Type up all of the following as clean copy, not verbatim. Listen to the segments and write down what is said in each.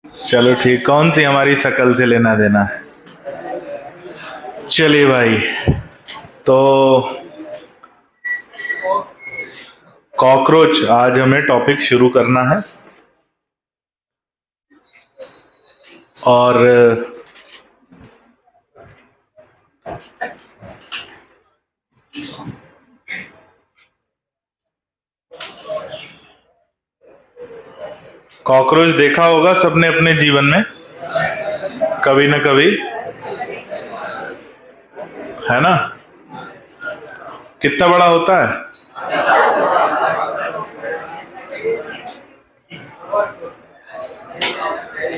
चलो ठीक, कौन सी हमारी शक्ल से लेना देना है। चलिए भाई, तो कॉकरोच आज हमें टॉपिक शुरू करना है। और कॉकरोच देखा होगा सबने अपने जीवन में कभी न कभी, है ना। कितना बड़ा होता है?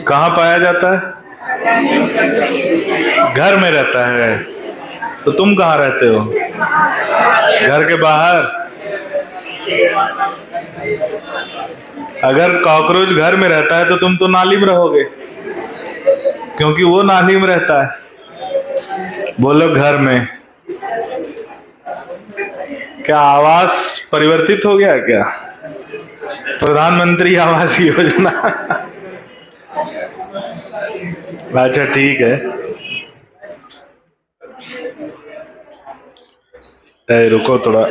कहाँ पाया जाता है? घर में रहता है। तो तुम कहाँ रहते हो? घर के बाहर। अगर कॉकरोच घर में रहता है तो तुम तो नाली में रहोगे, क्योंकि वो नाली में रहता है। बोलो घर में। क्या आवास परिवर्तित हो गया क्या? प्रधानमंत्री आवास योजना। अच्छा ठीक है। रुको थोड़ा।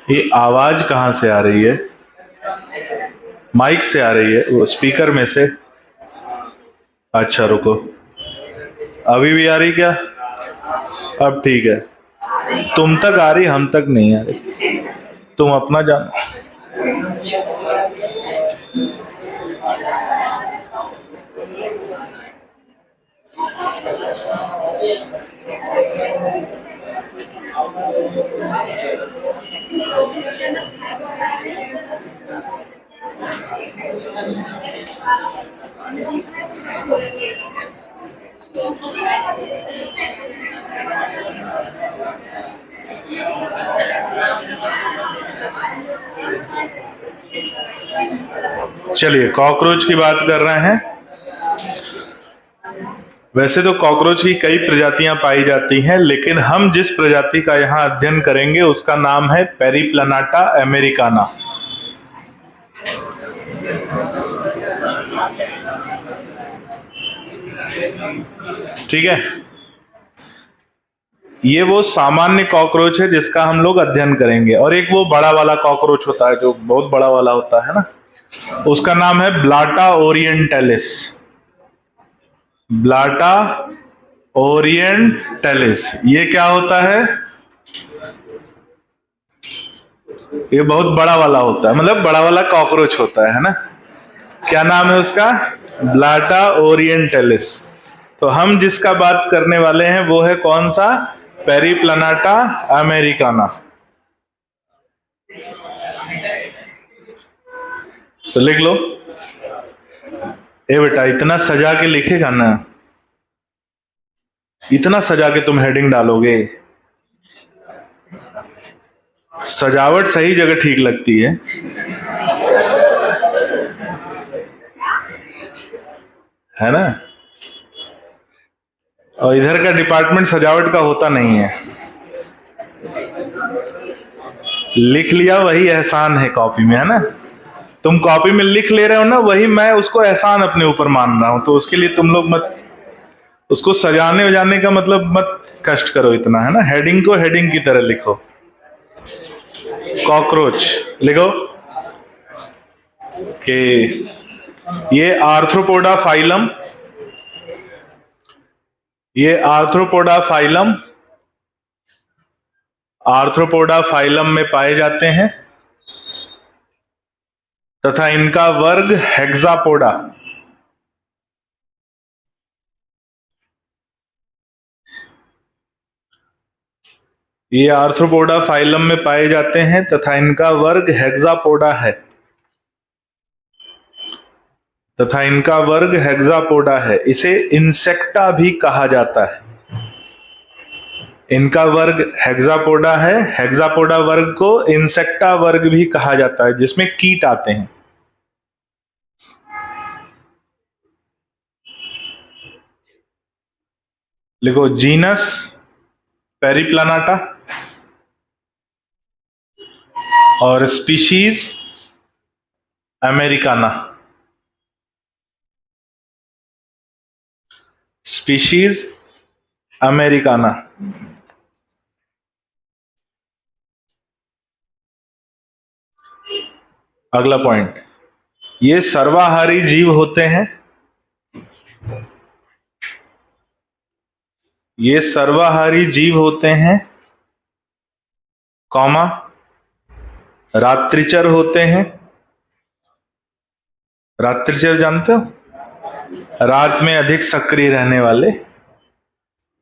ये आवाज कहाँ से आ रही है? माइक से आ रही है, वो स्पीकर में से। अच्छा रुको, अभी भी आ रही क्या? अब ठीक है। तुम तक आ रही, हम तक नहीं आ रही। तुम अपना जानो। चलिए, कॉकरोच की बात कर रहे हैं। वैसे तो कॉकरोच की कई प्रजातियां पाई जाती हैं, लेकिन हम जिस प्रजाति का यहां अध्ययन करेंगे उसका नाम है पेरिप्लनाटा अमेरिकाना। ठीक है, ये वो सामान्य कॉकरोच है जिसका हम लोग अध्ययन करेंगे। और एक वो बड़ा वाला कॉकरोच होता है जो बहुत बड़ा वाला होता है ना, उसका नाम है ब्लाटा ओरिएंटलिस। ब्लाटा ओरिएंटलिस, ये क्या होता है? ये बहुत बड़ा वाला होता है, मतलब बड़ा वाला कॉकरोच होता है ना। क्या नाम है उसका? Blatta Orientalis. तो हम जिसका बात करने वाले हैं वो है कौन सा? पेरिप्लनाटा अमेरिकाना। तो लिख लो। ए बेटा, इतना सजा के लिखेगा ना, इतना सजा के तुम हेडिंग डालोगे। सजावट सही जगह ठीक लगती है ना। और इधर का डिपार्टमेंट सजावट का होता नहीं है। लिख लिया वही एहसान है कॉपी में, है ना। तुम कॉपी में लिख ले रहे हो ना, वही मैं उसको एहसान अपने ऊपर मान रहा हूं। तो उसके लिए तुम लोग मत उसको सजाने वजाने का मतलब मत कष्ट करो इतना, है ना। हेडिंग को हेडिंग की तरह लिखो। कॉकरोच लिखो कि ये आर्थ्रोपोडा फाइलम, ये आर्थ्रोपोडा फाइलम, आर्थ्रोपोडा फाइलम में पाए जाते हैं तथा इनका वर्ग हेक्सापोडा। ये आर्थ्रोपोडा फाइलम में पाए जाते हैं तथा इनका वर्ग हेक्सापोडा है, तथा इनका वर्ग हेक्सापोडा है। इसे इंसेक्टा भी कहा जाता है। इनका वर्ग हेक्सापोडा है। हेक्सापोडा वर्ग को इंसेक्टा वर्ग भी कहा जाता है, जिसमें कीट आते हैं। लिखो जीनस पेरिप्लानाटा, और स्पीशीज अमेरिकाना। Species Americana. अगला पॉइंट, ये सर्वाहारी जीव होते हैं। ये सर्वाहारी जीव होते हैं, कॉमा, रात्रिचर होते हैं। रात्रिचर जानते हो, रात में अधिक सक्रिय रहने वाले।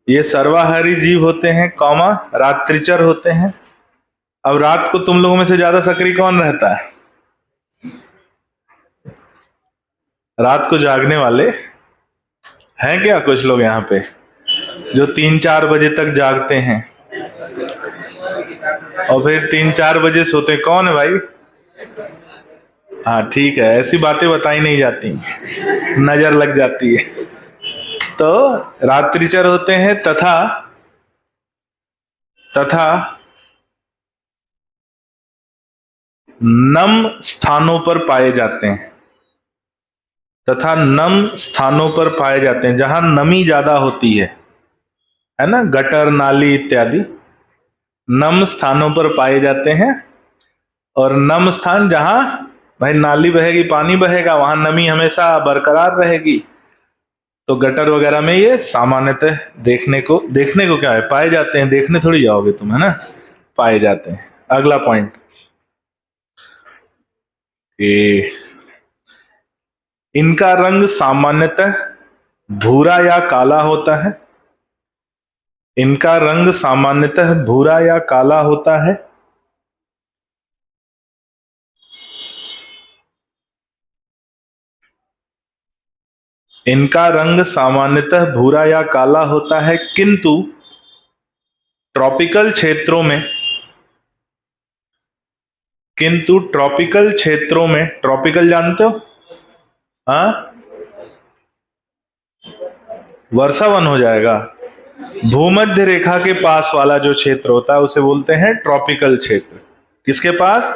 ये सर्वाहारी जीव होते हैं, कॉमा, रात्रिचर होते हैं। अब रात को तुम लोगों में से ज्यादा सक्रिय कौन रहता है? रात को जागने वाले हैं क्या कुछ लोग यहाँ पे जो 3-4 बजे तक जागते हैं और फिर 3-4 बजे सोते हैं? कौन है भाई? हाँ ठीक है, ऐसी बातें बताई नहीं जाती, नजर लग जाती है। तो रात्रिचर होते हैं तथा नम स्थानों पर पाए जाते हैं। तथा नम स्थानों पर पाए जाते हैं, जहां नमी ज्यादा होती है ना, गटर, नाली इत्यादि नम स्थानों पर पाए जाते हैं। और नम स्थान जहां भाई नाली बहेगी, पानी बहेगा, वहां नमी हमेशा बरकरार रहेगी। तो गटर वगैरह में ये सामान्यतः देखने को क्या है, पाए जाते हैं। देखने थोड़ी जाओगे तुम, है ना, पाए जाते हैं। अगला पॉइंट, इनका रंग सामान्यतः भूरा या काला होता है। इनका रंग सामान्यतः भूरा या काला होता है। इनका रंग सामान्यतः भूरा या काला होता है, किंतु ट्रॉपिकल क्षेत्रों में ट्रॉपिकल जानते हो? हाँ, वर्षावन हो जाएगा। भूमध्य रेखा के पास वाला जो क्षेत्र होता है उसे बोलते हैं ट्रॉपिकल क्षेत्र। किसके पास?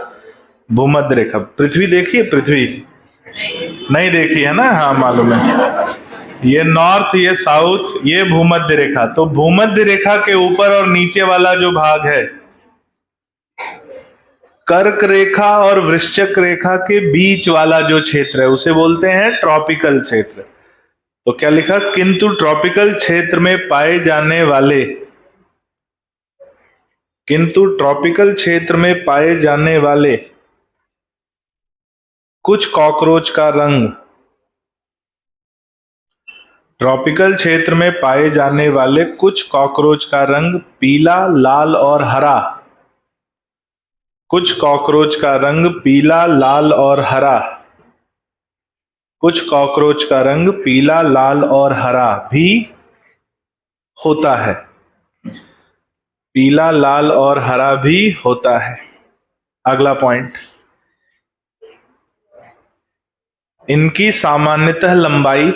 भूमध्य रेखा। पृथ्वी देखी है? पृथ्वी नहीं देखी है ना? हाँ मालूम है, ये नॉर्थ, ये साउथ, ये भूमध्य रेखा। तो भूमध्य रेखा के ऊपर और नीचे वाला जो भाग है, कर्क रेखा और वृश्चिक रेखा के बीच वाला जो क्षेत्र है उसे बोलते हैं ट्रॉपिकल क्षेत्र। तो क्या लिखा? किंतु ट्रॉपिकल क्षेत्र में पाए जाने वाले कुछ कॉकरोच का रंग, ट्रॉपिकल क्षेत्र में पाए जाने वाले कुछ कॉकरोच का रंग पीला, लाल और हरा। कुछ कॉकरोच का रंग पीला, लाल और हरा। कुछ कॉकरोच का रंग पीला, लाल और हरा भी होता है। पीला, लाल और हरा भी होता है। अगला पॉइंट, इनकी सामान्यतः लंबाई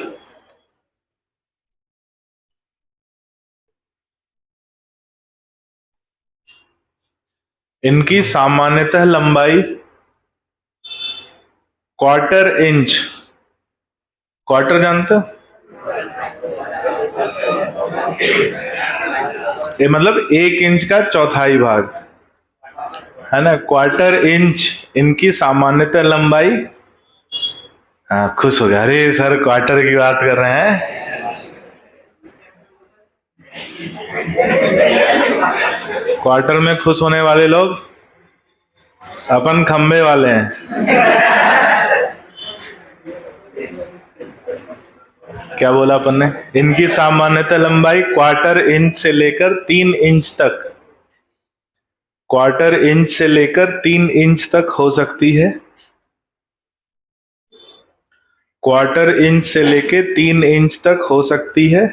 क्वार्टर इंच। क्वार्टर जानते हो? ये मतलब 1 इंच का चौथाई भाग, है ना, क्वार्टर इंच इनकी सामान्यतः लंबाई। हाँ, खुश हो गया, अरे सर क्वार्टर की बात कर रहे हैं। क्वार्टर में खुश होने वाले लोग अपन खंबे वाले हैं। क्या बोला अपन ने? इनकी सामान्यतः लंबाई क्वार्टर इंच से लेकर 3 इंच तक, क्वार्टर इंच से लेकर 3 इंच तक हो सकती है। क्वार्टर इंच से लेकर 3 इंच तक हो सकती है।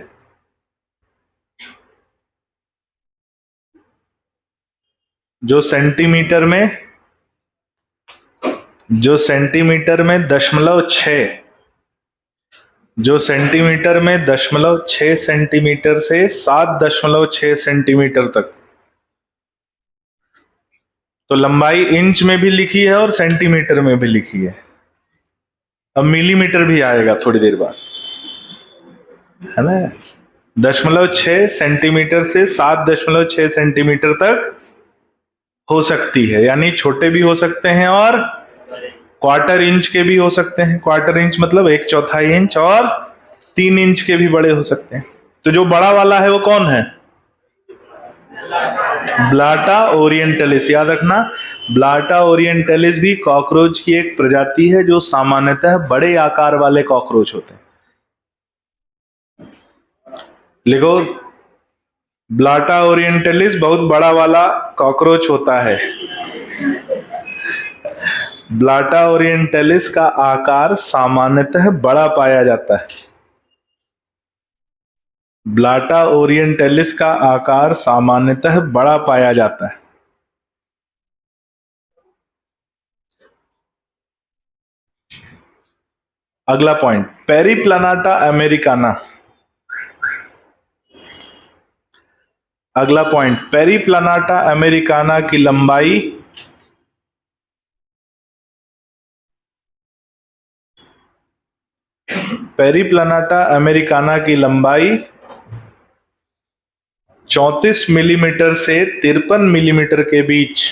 जो सेंटीमीटर में 0.6, जो सेंटीमीटर में 0.6 सेंटीमीटर से 7.6 सेंटीमीटर तक तो लंबाई इंच में भी लिखी है और सेंटीमीटर में भी लिखी है। अब मिलीमीटर भी आएगा थोड़ी देर बाद, है ना। 0.6 सेंटीमीटर से 7.6 सेंटीमीटर तक हो सकती है, यानी छोटे भी हो सकते हैं और क्वार्टर इंच के भी हो सकते हैं। क्वार्टर इंच मतलब 1/4 इंच, और 3 इंच के भी बड़े हो सकते हैं। तो जो बड़ा वाला है वो कौन है? Blatta Orientalis. याद रखना, ब्लाटा ओरिएंटलिस भी कॉकरोच की एक प्रजाति है जो सामान्यतः बड़े आकार वाले कॉकरोच होते हैं। लिखो, ब्लाटा ओरिएंटलिस बहुत बड़ा वाला कॉकरोच होता है। ब्लाटा ओरिएंटलिस का आकार सामान्यतः बड़ा पाया जाता है। ब्लाटा ओरिएंटलिस का आकार सामान्यतः बड़ा पाया जाता है। अगला पॉइंट, पेरिप्लानाटा अमेरिकाना। अगला पॉइंट, पेरिप्लानाटा अमेरिकाना की लंबाई पेरिप्लानाटा अमेरिकाना की लंबाई 34 मिलीमीटर से 53 मिलीमीटर के बीच।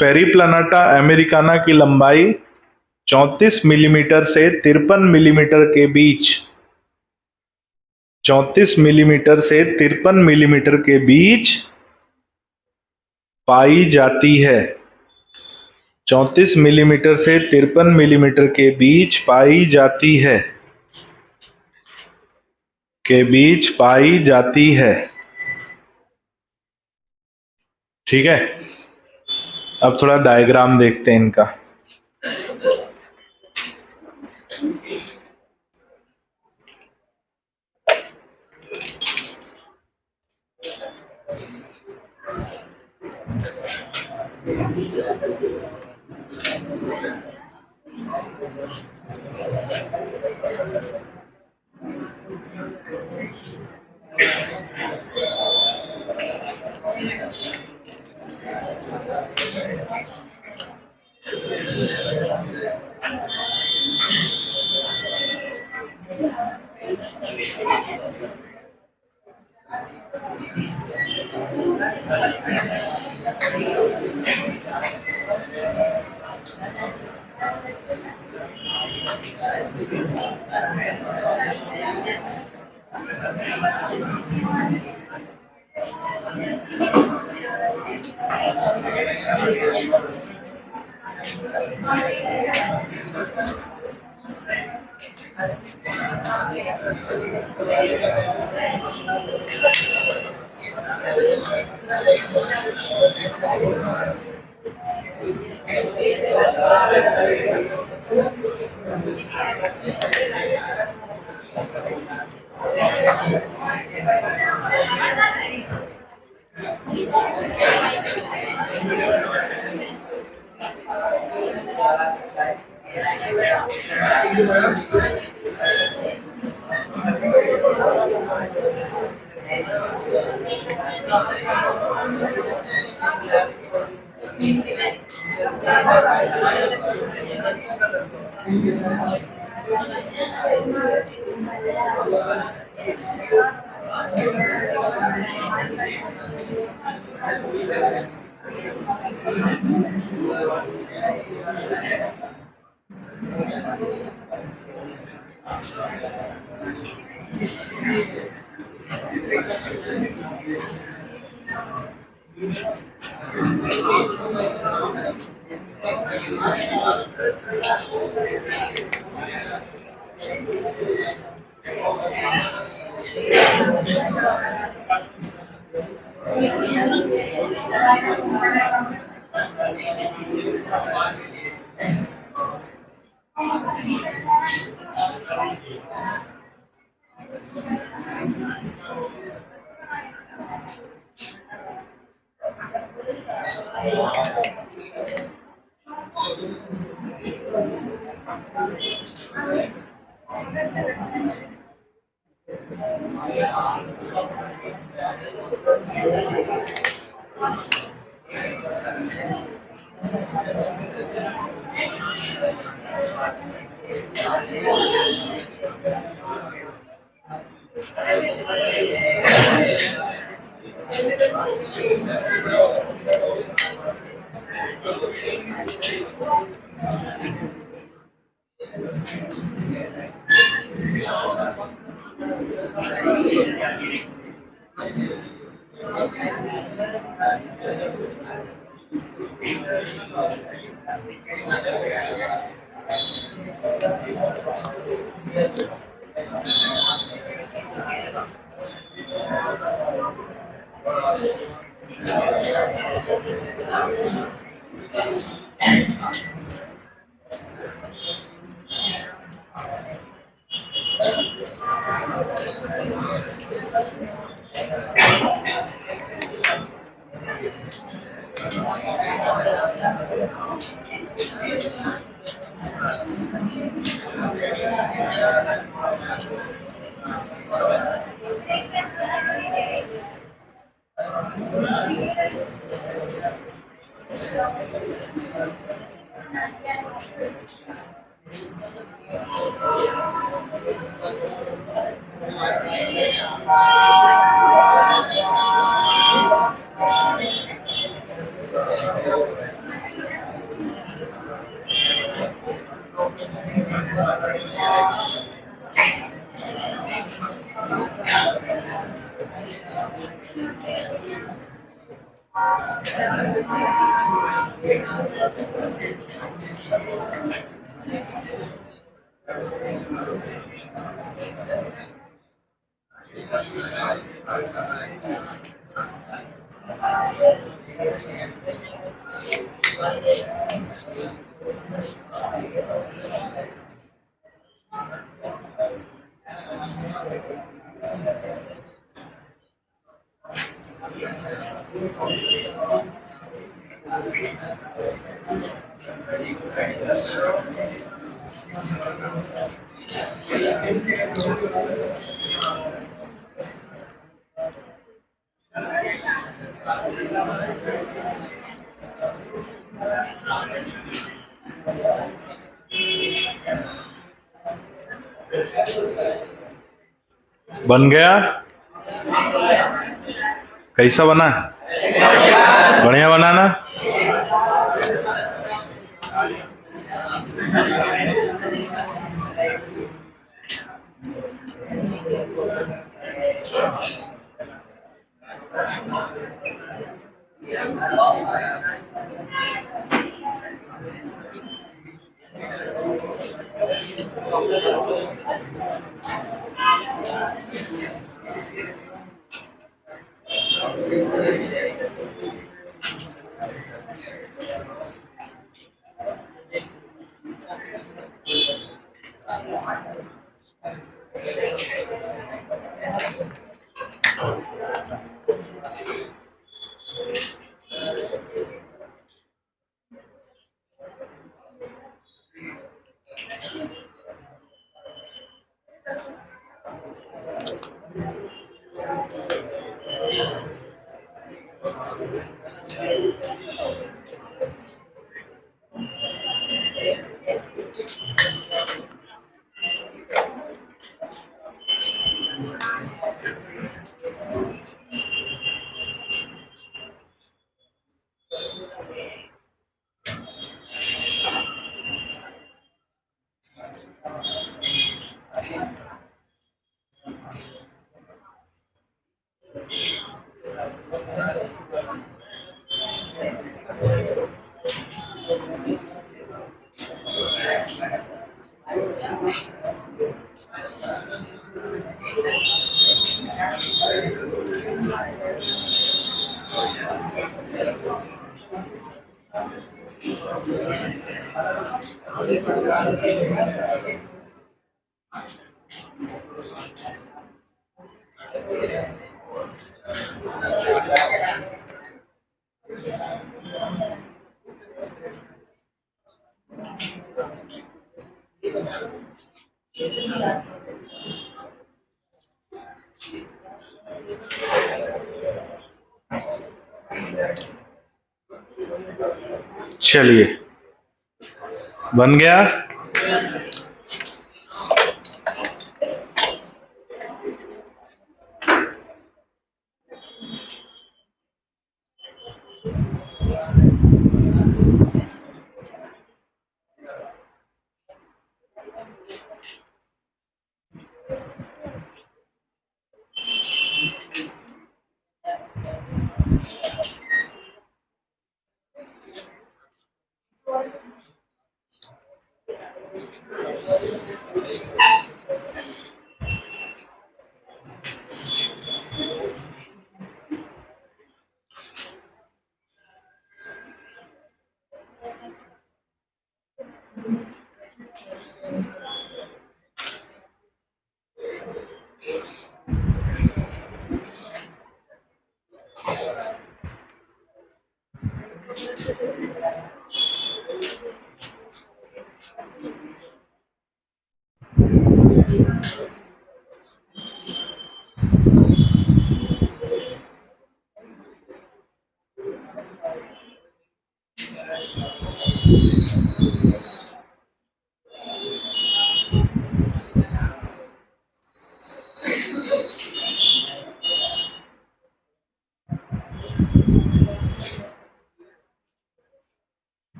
पेरिप्लानाटा अमेरिकाना की लंबाई 34 मिलीमीटर से 53 मिलीमीटर के बीच। 34 मिलीमीटर से 53 मिलीमीटर के बीच पाई जाती है। 34 मिलीमीटर से 53 मिलीमीटर के बीच पाई जाती है, के बीच पाई जाती है। ठीक है, अब थोड़ा डायग्राम देखते हैं इनका। बन गया? कैसा बना? बढ़िया बना ना? चलिए, बन गया।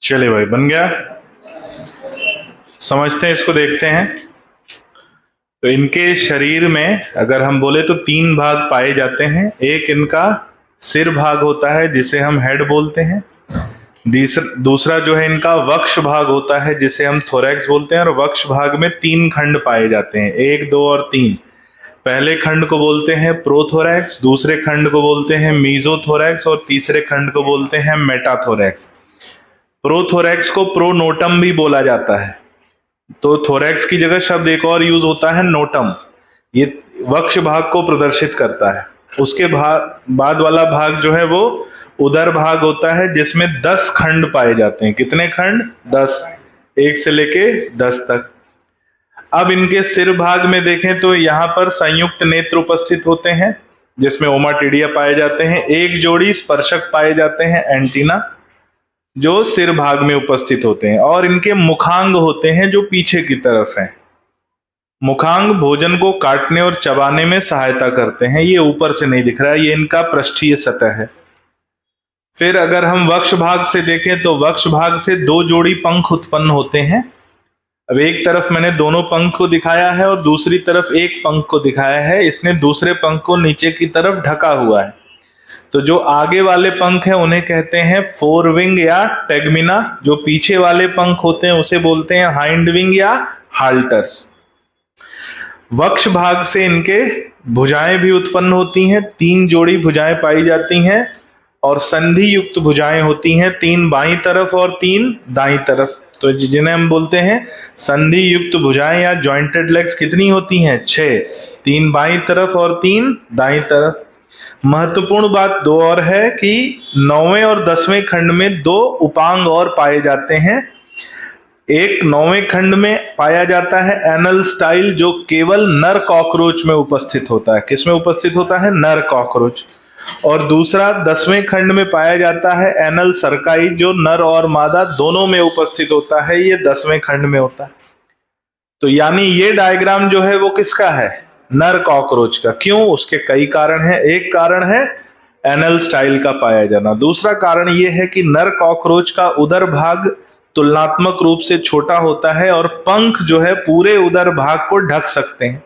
चलिए भाई, बन गया। समझते हैं, इसको देखते हैं। तो इनके शरीर में अगर हम बोले तो 3 भाग पाए जाते हैं। एक इनका सिर भाग होता है जिसे हम हेड बोलते हैं। दूसरा जो है इनका वक्ष भाग होता है जिसे हम थोरैक्स बोलते हैं। और वक्ष भाग में 3 खंड पाए जाते हैं, 1, 2 और 3। पहले खंड को बोलते हैं प्रोथोरैक्स, दूसरे खंड को बोलते हैं मीजोथोरैक्स और तीसरे खंड को बोलते हैं मेटाथोरैक्स। प्रोथोरैक्स को प्रोनोटम भी बोला जाता है। तो थोरैक्स की जगह शब्द एक और यूज होता है नोटम, ये वक्ष भाग को प्रदर्शित करता है। उसके बाद वाला भाग जो है वो उदर भाग होता है, जिसमें 10 खंड पाए जाते हैं। कितने खंड? 10, 1 से लेके 10 तक। अब इनके सिर भाग में देखें तो यहाँ पर संयुक्त नेत्र उपस्थित होते हैं, जिसमें ओमाटिडिया पाए जाते हैं। एक जोड़ी स्पर्शक पाए जाते हैं, एंटीना, जो सिर भाग में उपस्थित होते हैं। और इनके मुखांग होते हैं जो पीछे की तरफ हैं। मुखांग भोजन को काटने और चबाने में सहायता करते हैं। ये ऊपर से नहीं दिख रहा है, ये इनका पृष्ठीय सतह है। फिर अगर हम वक्ष भाग से देखें तो वक्ष भाग से 2 जोड़ी पंख उत्पन्न होते हैं। अब एक तरफ मैंने दोनों पंख को दिखाया है और दूसरी तरफ एक पंख को दिखाया है। इसने दूसरे पंख को नीचे की तरफ ढका हुआ है। तो जो आगे वाले पंख हैं उन्हें कहते हैं फोर विंग या टेगमिना। जो पीछे वाले पंख होते हैं उसे बोलते हैं हाइंड विंग या हाल्टर्स। वक्ष भाग से इनके भुजाएं भी उत्पन्न होती हैं। 3 जोड़ी भुजाएं पाई जाती हैं और संधि युक्त भुजाएं होती हैं, 3 बाईं तरफ और 3 दाईं तरफ। तो जिन्हें हम बोलते हैं संधि युक्त भुजाएं या जॉइंटेड लेग्स कितनी होती हैं? 6, 3 बाईं तरफ और 3 दाईं तरफ। महत्वपूर्ण बात 2 और है कि 9वें और 10वें खंड में 2 उपांग और पाए जाते हैं। एक 9वें खंड में पाया जाता है एनल स्टाइल, जो केवल नर कॉकरोच में उपस्थित होता है। किसमें उपस्थित होता है? नर कॉकरोच। और दूसरा 10वें खंड में पाया जाता है एनल सरकाई, जो नर और मादा दोनों में उपस्थित होता है। ये 10वें खंड में होता है। तो यानी ये डायग्राम जो है वो किसका है? नर कॉकरोच का। क्यों? उसके कई कारण हैं। एक कारण है एनल स्टाइल का पाया जाना। दूसरा कारण ये है कि नर कॉकरोच का उदर भाग तुलनात्मक रूप से छोटा होता है और पंख जो है पूरे उदर भाग को ढक सकते हैं,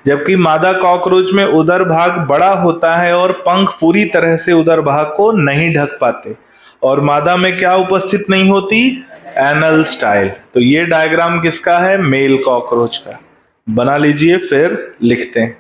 जबकि मादा कॉकरोच में उदर भाग बड़ा होता है और पंख पूरी तरह से उदर भाग को नहीं ढक पाते। और मादा में क्या उपस्थित नहीं होती? Anal style. तो ये डायग्राम किसका है? मेल कॉकरोच का। बना लीजिए, फिर लिखते हैं।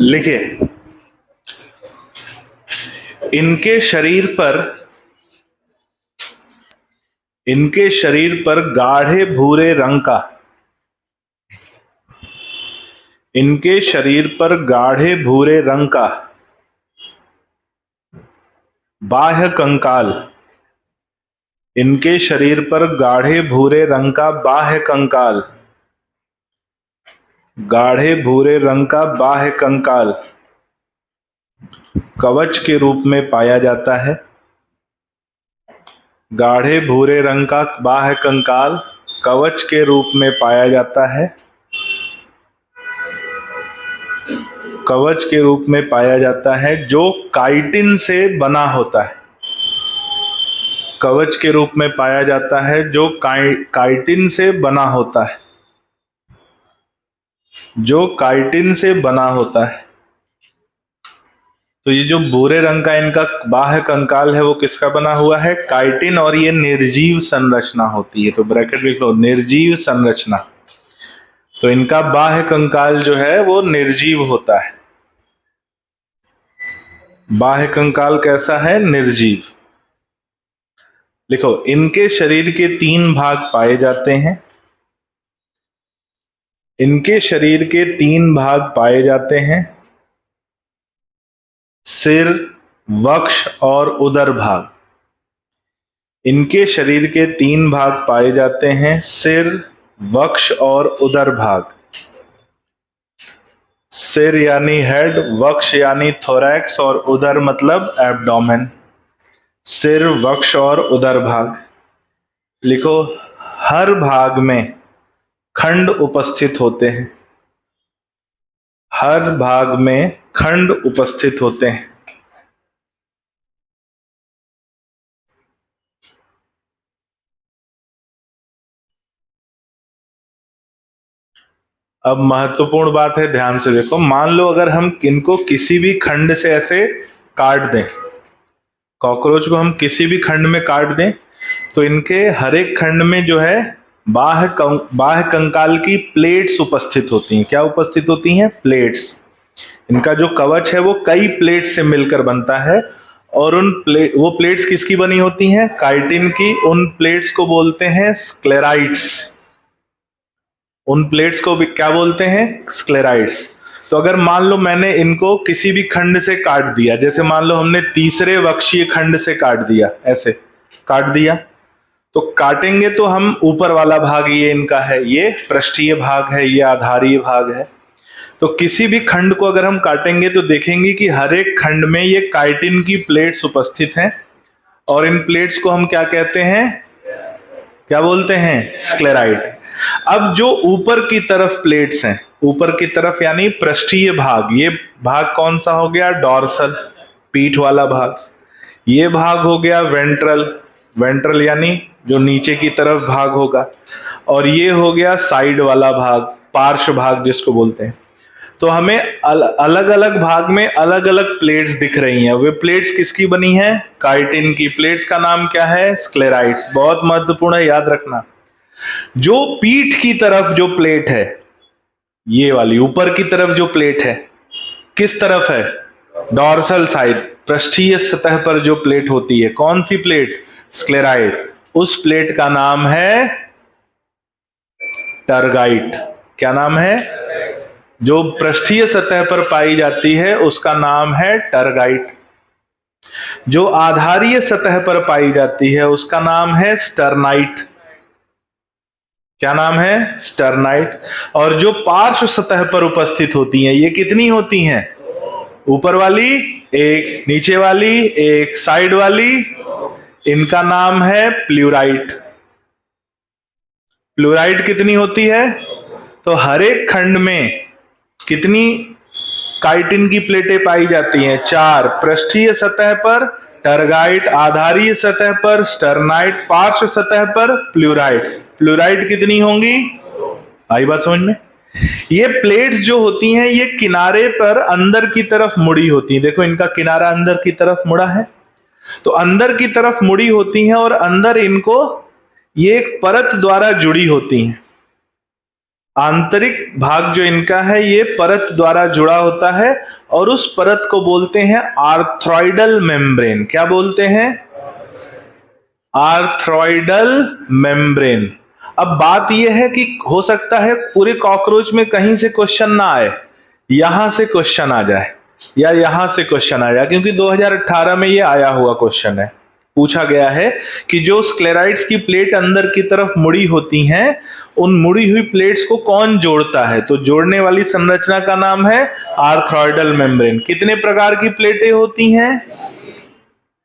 लिखिए, इनके शरीर पर गाढ़े भूरे रंग का, इनके शरीर पर गाढ़े भूरे रंग का बाह्य कंकाल, इनके शरीर पर गाढ़े भूरे रंग का बाह्य कंकाल, गाढ़े भूरे रंग का बाह्य कंकाल कवच के रूप में पाया जाता है। गाढ़े भूरे रंग का बाह्य कंकाल कवच के रूप में पाया जाता है। कवच के रूप में पाया जाता है जो काइटिन से बना होता है। कवच के रूप में पाया जाता है जो काइटिन से बना होता है, जो काइटिन से बना होता है। तो ये जो भूरे रंग का इनका बाह्य कंकाल है वो किसका बना हुआ है? काइटिन। और ये निर्जीव संरचना होती है। तो ब्रैकेट लिख लो, निर्जीव संरचना। तो इनका बाह्य कंकाल जो है वो निर्जीव होता है। बाह्य कंकाल कैसा है? निर्जीव। लिखो, इनके शरीर के 3 भाग पाए जाते हैं। इनके शरीर के 3 भाग पाए जाते हैं, सिर, वक्ष और उदर भाग। इनके शरीर के 3 भाग पाए जाते हैं, सिर, वक्ष और उदर भाग। सिर यानी हेड, वक्ष यानी थोरैक्स और उदर मतलब एब्डोमेन। सिर, वक्ष और उदर भाग। लिखो, हर भाग में खंड उपस्थित होते हैं। हर भाग में खंड उपस्थित होते हैं। अब महत्वपूर्ण बात है, ध्यान से देखो। मान लो अगर हम इनको किसी भी खंड से ऐसे काट दें, कॉकरोच को हम किसी भी खंड में काट दें, तो इनके हर एक खंड में जो है बाह्य कंकाल की प्लेट्स उपस्थित होती हैं। क्या उपस्थित होती हैं? प्लेट्स। इनका जो कवच है वो कई प्लेट से मिलकर बनता है, और वो प्लेट्स किसकी बनी होती हैं? काइटिन की। उन प्लेट्स को बोलते हैं स्क्लेराइड्स। उन प्लेट्स को भी क्या बोलते हैं? स्क्लेराइड्स। तो अगर मान लो मैंने इनको किसी भी खंड से काट दिया, जैसे मान लो हमने तीसरे वक्षीय खंड से काट दिया, ऐसे काट दिया, तो काटेंगे तो हम ऊपर वाला भाग ये इनका है, ये पृष्ठीय भाग है, ये आधारीय भाग है। तो किसी भी खंड को अगर हम काटेंगे तो देखेंगे कि हर एक खंड में ये काइटिन की प्लेट्स उपस्थित हैं, और इन प्लेट्स को हम क्या कहते हैं? क्या बोलते हैं? स्क्लेराइड। अब जो ऊपर की तरफ प्लेट्स हैं, ऊपर की तरफ यानी पृष्ठीय भाग, ये भाग कौन सा हो गया? डॉर्सल, पीठ वाला भाग। ये भाग हो गया वेंट्रल, वेंट्रल यानी जो नीचे की तरफ भाग होगा। और ये हो गया साइड वाला भाग, पार्श्व भाग जिसको बोलते हैं। तो हमें अलग अलग भाग में अलग अलग प्लेट्स दिख रही हैं। वे प्लेट्स किसकी बनी हैं? काइटिन की। प्लेट्स का नाम क्या है? स्क्लेराइड्स। बहुत महत्वपूर्ण है, याद रखना। जो पीठ की तरफ जो प्लेट है, ये वाली ऊपर की तरफ जो प्लेट है, किस तरफ है? डॉर्सल साइड, पृष्ठीय सतह पर जो प्लेट होती है, कौन सी प्लेट? स्क्लेराइड। उस प्लेट का नाम है टरगाइट। क्या नाम है? जो पृष्ठीय सतह पर पाई जाती है उसका नाम है टरगाइट। जो आधारीय सतह पर पाई जाती है उसका नाम है स्टर्नाइट। क्या नाम है? स्टर्नाइट। और जो पार्श्व सतह पर उपस्थित होती हैं, ये कितनी होती हैं? ऊपर वाली एक, नीचे वाली एक, साइड वाली, इनका नाम है प्लूराइट। प्लूराइट कितनी होती है? तो हर एक खंड में कितनी काइटिन की प्लेटें पाई जाती हैं? 4। पृष्ठीय सतह पर टरगाइट, आधारीय सतह पर स्टर्नाइट, पार्श्व सतह पर प्लूराइट। प्लूराइट कितनी होंगी? आई बात समझ में? ये प्लेट्स जो होती हैं ये किनारे पर अंदर की तरफ मुड़ी होती हैं। देखो इनका किनारा अंदर की तरफ मुड़ा है, तो अंदर की तरफ मुड़ी होती हैं, और अंदर इनको ये एक परत द्वारा जुड़ी होती हैं। आंतरिक भाग जो इनका है ये परत द्वारा जुड़ा होता है, और उस परत को बोलते हैं आर्थ्रॉइडल मेम्ब्रेन। क्या बोलते हैं? आर्थ्रॉइडल मेम्ब्रेन। अब बात यह है कि हो सकता है पूरे कॉकरोच में कहीं से क्वेश्चन ना आए, यहां से क्वेश्चन आ जाए या यहां से क्वेश्चन आ जाए, क्योंकि 2018 में ये आया हुआ क्वेश्चन है। पूछा गया है कि जो स्क्लेराइड्स की प्लेट अंदर की तरफ मुड़ी होती हैं, उन मुड़ी हुई प्लेट्स को कौन जोड़ता है? तो जोड़ने वाली संरचना का नाम है आर्थ्रॉइडल मेम्ब्रेन। कितने प्रकार की प्लेटें होती हैं?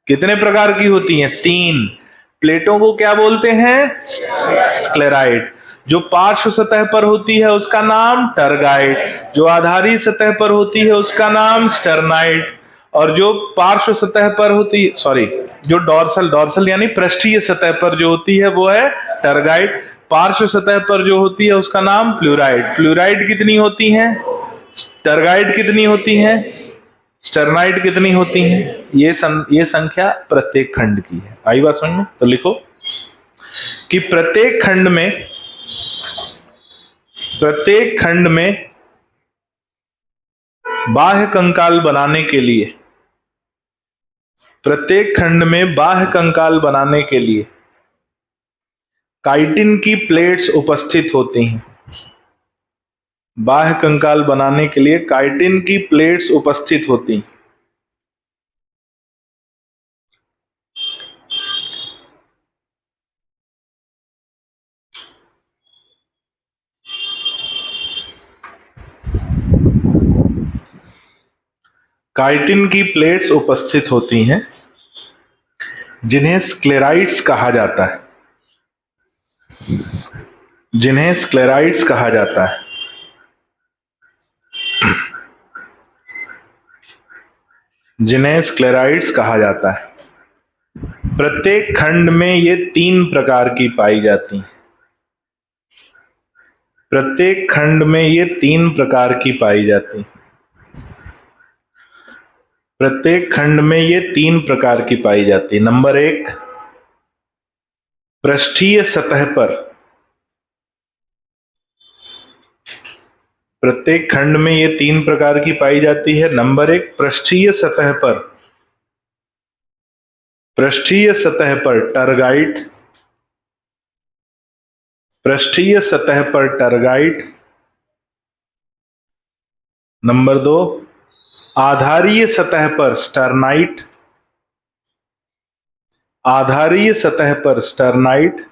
कितने प्रकार की होती हैं? 3। प्लेटों को क्या बोलते हैं? स्क्लेराइड। जो पार्श्व सतह पर होती है उसका नाम टरगाइड, जो आधारी सतह पर होती है उसका नाम स्टर्नाइड, और जो पार्श्व सतह पर होती है, सॉरी, जो डॉर्सल यानी पृष्ठीय सतह पर जो होती है वो है टरगाइड। पार्श्व सतह पर जो होती है उसका नाम प्लूराइड। प्लूराइड कितनी होती हैं? टरगाइड कितनी होती हैं? स्टर्नाइड कितनी होती हैं? ये संख्या प्रत्येक खंड की है। आई बात समझ में? तो लिखो कि प्रत्येक खंड में बाह्य कंकाल बनाने के लिए, प्रत्येक खंड में बाह्य कंकाल बनाने के लिए काइटिन की प्लेट्स उपस्थित होती हैं। बाह्य कंकाल बनाने के लिए काइटिन की प्लेट्स उपस्थित होती हैं। काइटिन की प्लेट्स उपस्थित होती हैं जिन्हें स्क्लेराइड्स कहा जाता है, जिन्हें स्क्लेराइड्स कहा जाता है। जिन्हें स्क्लेराइड्स कहा जाता है। प्रत्येक खंड में ये 3 प्रकार की पाई जाती हैं। प्रत्येक खंड में ये 3 प्रकार की पाई जाती हैं। प्रत्येक खंड में ये 3 प्रकार की पाई जाती है। नंबर 1, पृष्ठीय सतह पर। प्रत्येक खंड में ये 3 प्रकार की पाई जाती है। नंबर 1, पृष्ठीय सतह पर। पृष्ठीय सतह पर टरगाइट। पृष्ठीय सतह पर टरगाइट। नंबर 2, आधारीय सतह पर स्टर्नाइट। आधारीय सतह पर स्टर्नाइट।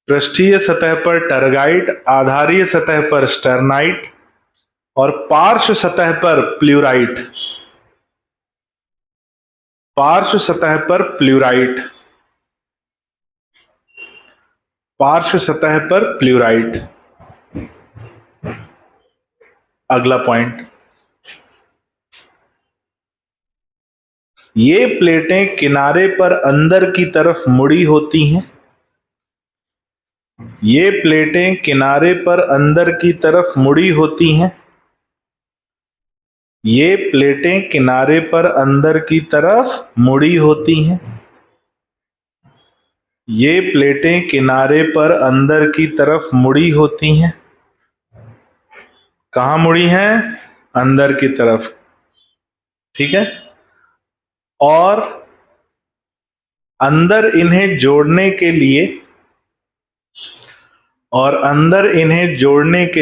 पृष्ठीय सतह पर टरगाइट, आधारीय सतह पर स्टर्नाइट और पार्श्व सतह पर प्लूराइट। पार्श्व सतह पर प्लूराइट। पार्श्व सतह पर प्लूराइट। अगला पॉइंट, ये प्लेटें किनारे पर अंदर की तरफ मुड़ी होती हैं। ये प्लेटें किनारे पर अंदर की तरफ मुड़ी होती हैं। ये प्लेटें किनारे पर अंदर की तरफ मुड़ी होती हैं। ये प्लेटें किनारे पर अंदर की तरफ मुड़ी होती हैं। कहां मुड़ी हैं? अंदर की तरफ। ठीक है। और अंदर इन्हें जोड़ने के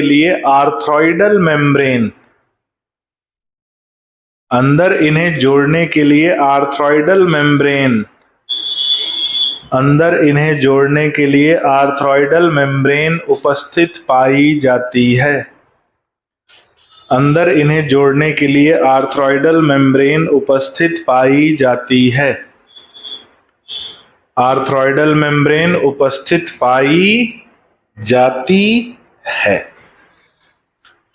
लिए आर्थ्रॉइडल मेम्ब्रेन, अंदर इन्हें जोड़ने के लिए आर्थ्रॉइडल मेम्ब्रेन, अंदर इन्हें जोड़ने के लिए आर्थ्रॉइडल मेम्ब्रेन उपस्थित पाई जाती है। अंदर इन्हें जोड़ने के लिए आर्थ्रॉइडल मेम्ब्रेन उपस्थित पाई जाती है। आर्थ्रॉइडल मेम्ब्रेन उपस्थित पाई जाती है।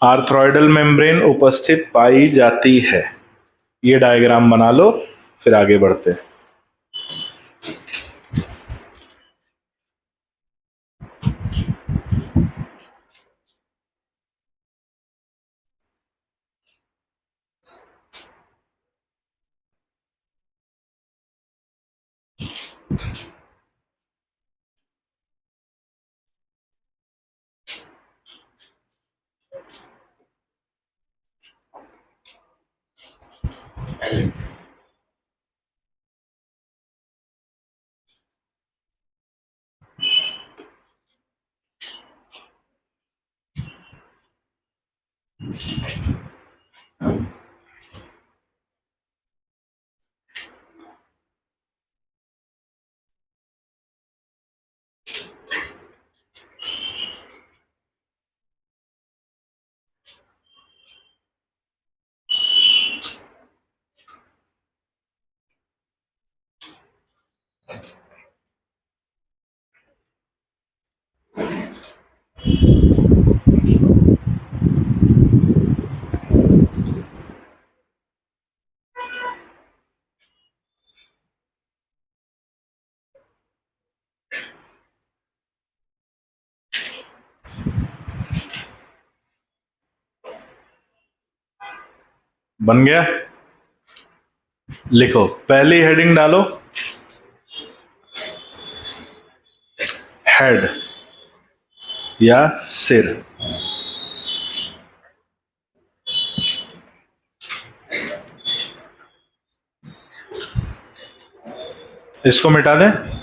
आर्थ्रॉइडल मेम्ब्रेन उपस्थित पाई जाती है। ये डायग्राम बना लो, फिर आगे बढ़ते हैं। बन गया? लिखो, पहली हेडिंग डालो, हेड या सिर। इसको मिटा दें।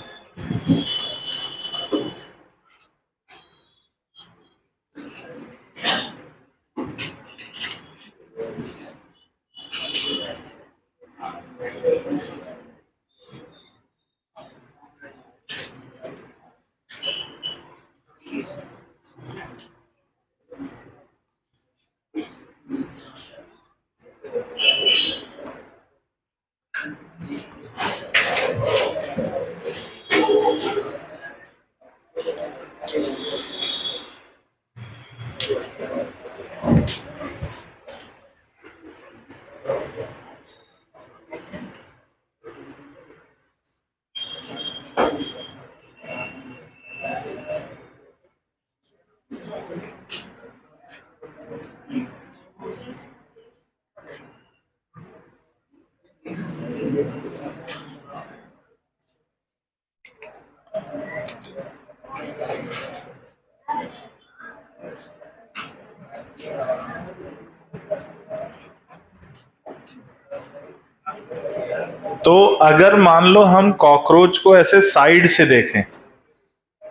तो अगर मान लो हम कॉकरोच को ऐसे साइड से देखें,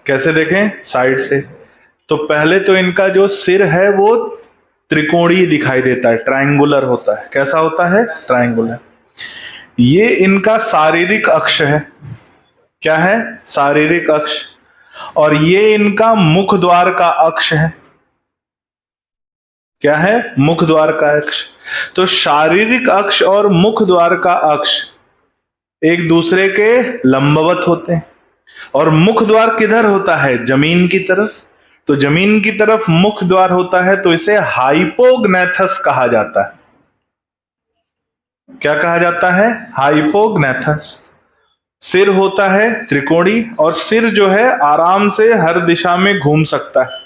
कैसे देखें? साइड से, तो पहले तो इनका जो सिर है वो त्रिकोणीय दिखाई देता है, ट्रायंगुलर होता है। कैसा होता है? ट्रायंगुलर। ये इनका शारीरिक अक्ष है। क्या है? शारीरिक अक्ष। और ये इनका मुख द्वार का अक्ष है। क्या है? मुख द्वार का अक्ष। तो शारीरिक अक्ष और मुख द्वार का अक्ष एक दूसरे के लंबवत होते हैं। और मुख द्वार किधर होता है? जमीन की तरफ। तो जमीन की तरफ मुख द्वार होता है, तो इसे हाइपोग्नेथस कहा जाता है। क्या कहा जाता है? हाइपोग्नेथस। सिर होता है त्रिकोणी, और सिर जो है आराम से हर दिशा में घूम सकता है।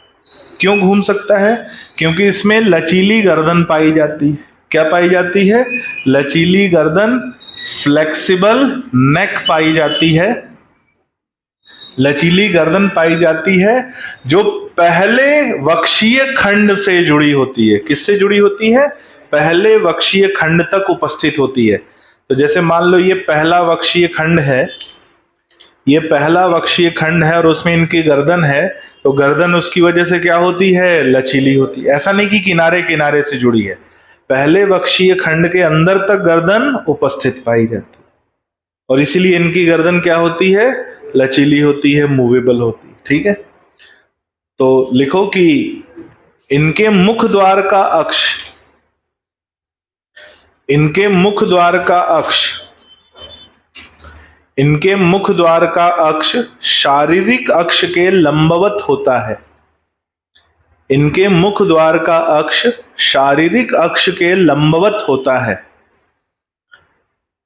क्यों घूम सकता है? क्योंकि इसमें लचीली गर्दन पाई जाती है। क्या पाई जाती है? लचीली गर्दन, फ्लेक्सिबल नेक पाई जाती है। लचीली गर्दन पाई जाती है जो पहले वक्षीय खंड से जुड़ी होती है। किससे जुड़ी होती है? पहले वक्षीय खंड तक उपस्थित होती है। तो जैसे मान लो ये पहला वक्षीय खंड है, ये पहला वक्षीय खंड है और उसमें इनकी गर्दन है, तो गर्दन उसकी वजह से क्या होती है? लचीली होती है। ऐसा नहीं कि किनारे किनारे से जुड़ी है, पहले वक्षीय खंड के अंदर तक गर्दन उपस्थित पाई जाती है, और इसीलिए इनकी गर्दन क्या होती है? लचीली होती है, मूवेबल होती है। ठीक है, तो लिखो कि इनके मुख द्वार का अक्ष, इनके मुख द्वार का अक्ष, इनके मुख द्वार का अक्ष शारीरिक अक्ष के लंबवत होता है। इनके मुख द्वार का अक्ष शारीरिक अक्ष के लंबवत होता है।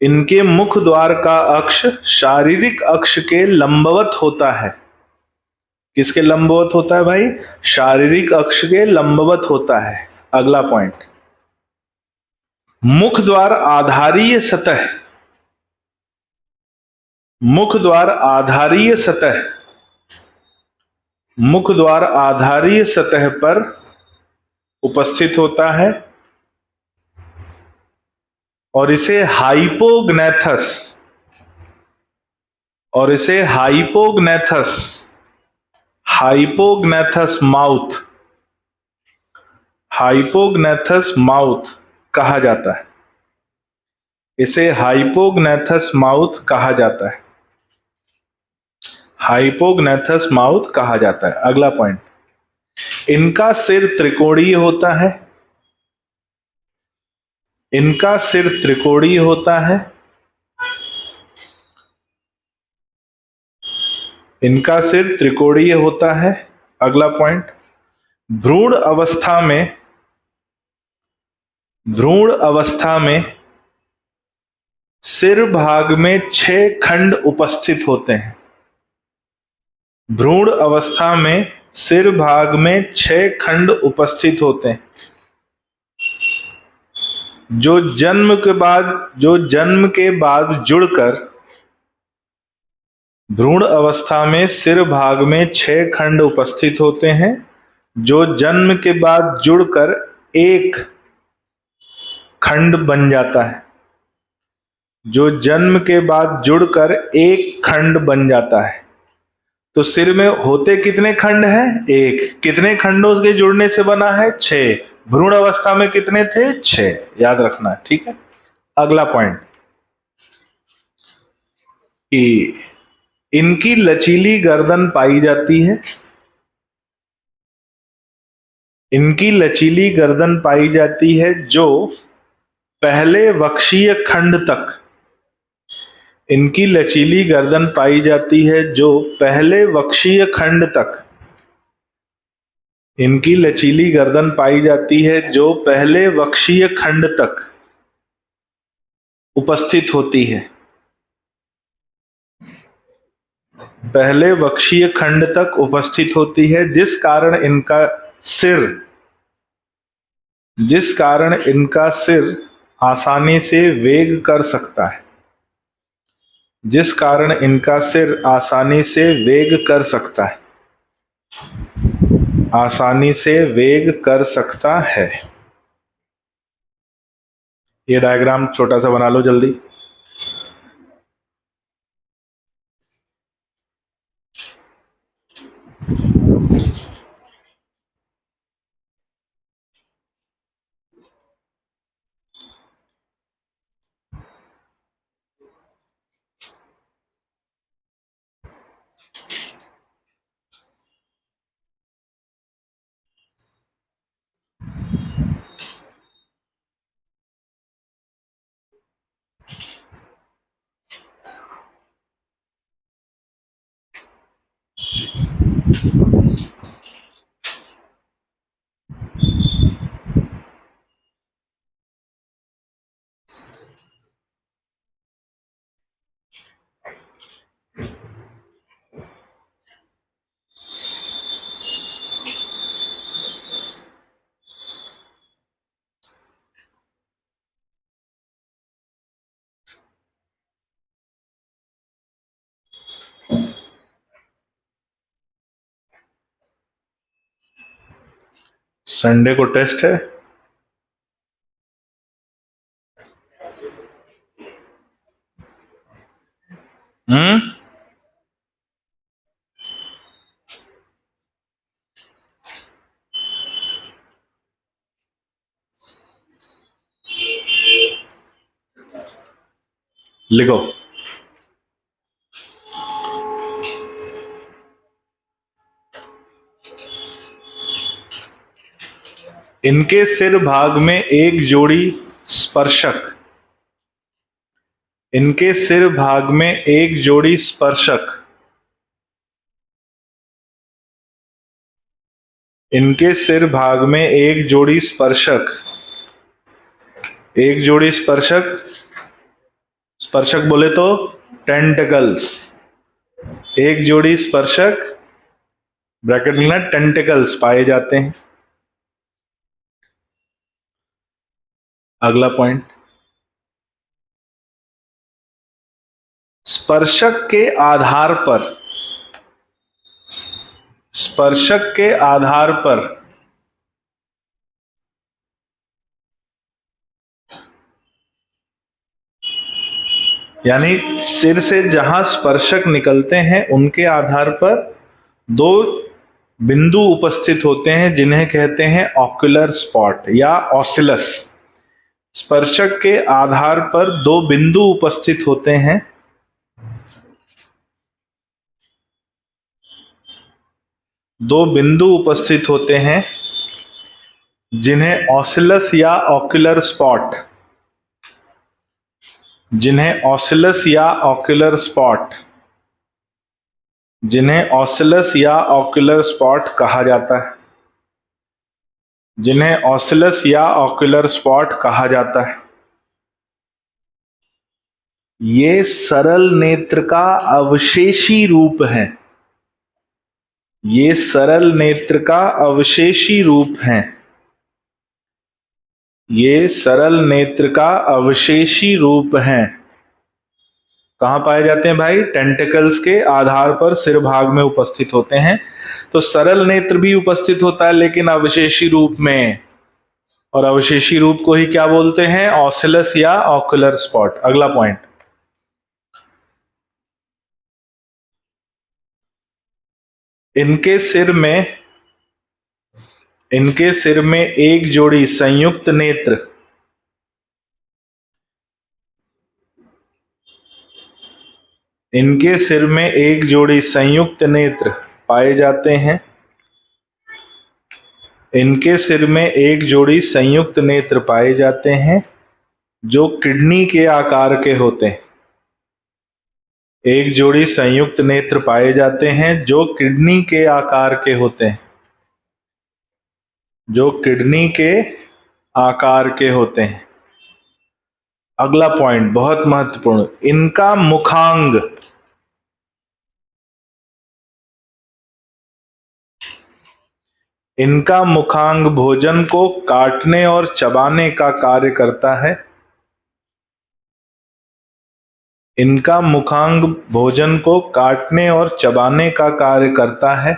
इनके मुख द्वार का अक्ष शारीरिक अक्ष के लंबवत होता है। किसके लंबवत होता है भाई? शारीरिक अक्ष के लंबवत होता है। अगला पॉइंट, मुख द्वार आधारीय सतह, मुख द्वार आधारीय सतह, मुख द्वार आधारीय सतह पर उपस्थित होता है और इसे हाइपोग्नेथस, और इसे हाइपोग्नेथस, हाइपोग्नेथस माउथ, हाइपोग्नेथस माउथ कहा जाता है। इसे हाइपोग्नेथस माउथ कहा जाता है। हाइपोग्नेथस माउथ कहा जाता है। अगला पॉइंट, इनका सिर त्रिकोणीय होता है। इनका सिर त्रिकोणीय होता है। इनका सिर त्रिकोणीय होता है। अगला पॉइंट, भ्रूण अवस्था में, भ्रूण अवस्था में सिर भाग में 6 खंड उपस्थित होते हैं। भ्रूण अवस्था में सिर भाग में 6 खंड उपस्थित होते हैं, जो जन्म के बाद जुड़कर, भ्रूण अवस्था में सिर भाग में 6 खंड उपस्थित होते हैं, जो जन्म के बाद जुड़कर एक खंड बन जाता है। जो जन्म के बाद जुड़कर एक खंड बन जाता है। तो सिर में होते कितने खंड हैं? एक। कितने खंडों के जुड़ने से बना है? 6। भ्रूण अवस्था में कितने थे? 6। याद रखना है, ठीक है। अगला पॉइंट, इनकी लचीली गर्दन पाई जाती है। इनकी लचीली गर्दन पाई जाती है जो पहले वक्षीय खंड तक, इनकी लचीली गर्दन पाई जाती है जो पहले वक्षीय खंड तक, इनकी लचीली गर्दन पाई जाती है जो पहले वक्षीय खंड तक उपस्थित होती है। पहले वक्षीय खंड तक उपस्थित होती है, जिस कारण इनका सिर आसानी से वेग कर सकता है। जिस कारण इनका सिर आसानी से वेग कर सकता है। आसानी से वेग कर सकता है। ये डायग्राम छोटा सा बना लो जल्दी। संडे को टेस्ट है। लिखो। इनके सिर भाग में एक जोड़ी स्पर्शक, इनके सिर भाग में एक जोड़ी स्पर्शक, इनके सिर भाग में एक जोड़ी स्पर्शक, एक जोड़ी स्पर्शक, स्पर्शक बोले तो टेंटिकल्स, एक जोड़ी स्पर्शक ब्रैकेट में टेंटिकल्स पाए जाते हैं। अगला पॉइंट, स्पर्शक के आधार पर, स्पर्शक के आधार पर यानी सिर से जहां स्पर्शक निकलते हैं उनके आधार पर दो बिंदु उपस्थित होते हैं जिन्हें कहते हैं ऑक्यूलर स्पॉट या ऑसिलस। स्पर्शक के आधार पर दो बिंदु उपस्थित होते हैं, दो बिंदु उपस्थित होते हैं जिन्हें ऑसिलस या ऑक्यूलर स्पॉट, जिन्हें ऑसिलस या ऑक्यूलर स्पॉट, जिन्हें ऑसिलस या ऑक्यूलर स्पॉट कहा जाता है, जिन्हें ऑसिलस या ऑक्यूलर स्पॉट कहा जाता है। ये सरल नेत्र का अवशेषी रूप है, ये सरल नेत्र का अवशेषी रूप है, ये सरल नेत्र का अवशेषी रूप है। कहां पाए जाते हैं भाई? टेंटिकल्स के आधार पर सिर भाग में उपस्थित होते हैं। तो सरल नेत्र भी उपस्थित होता है लेकिन अवशेषी रूप में, और अवशेषी रूप को ही क्या बोलते हैं? ऑसिलस या ऑक्यूलर स्पॉट। अगला पॉइंट, इनके सिर में, इनके सिर में एक जोड़ी संयुक्त नेत्र, इनके सिर में एक जोड़ी संयुक्त नेत्र पाए जाते हैं, इनके सिर में एक जोड़ी संयुक्त नेत्र पाए जाते हैं जो किडनी के आकार के होते हैं। एक जोड़ी संयुक्त नेत्र पाए जाते हैं जो किडनी के आकार के होते हैं, जो किडनी के आकार के होते हैं। अगला पॉइंट बहुत महत्वपूर्ण, इनका मुखांग, इनका मुखांग भोजन को काटने और चबाने का कार्य करता है, इनका मुखांग भोजन को काटने और चबाने का कार्य करता है।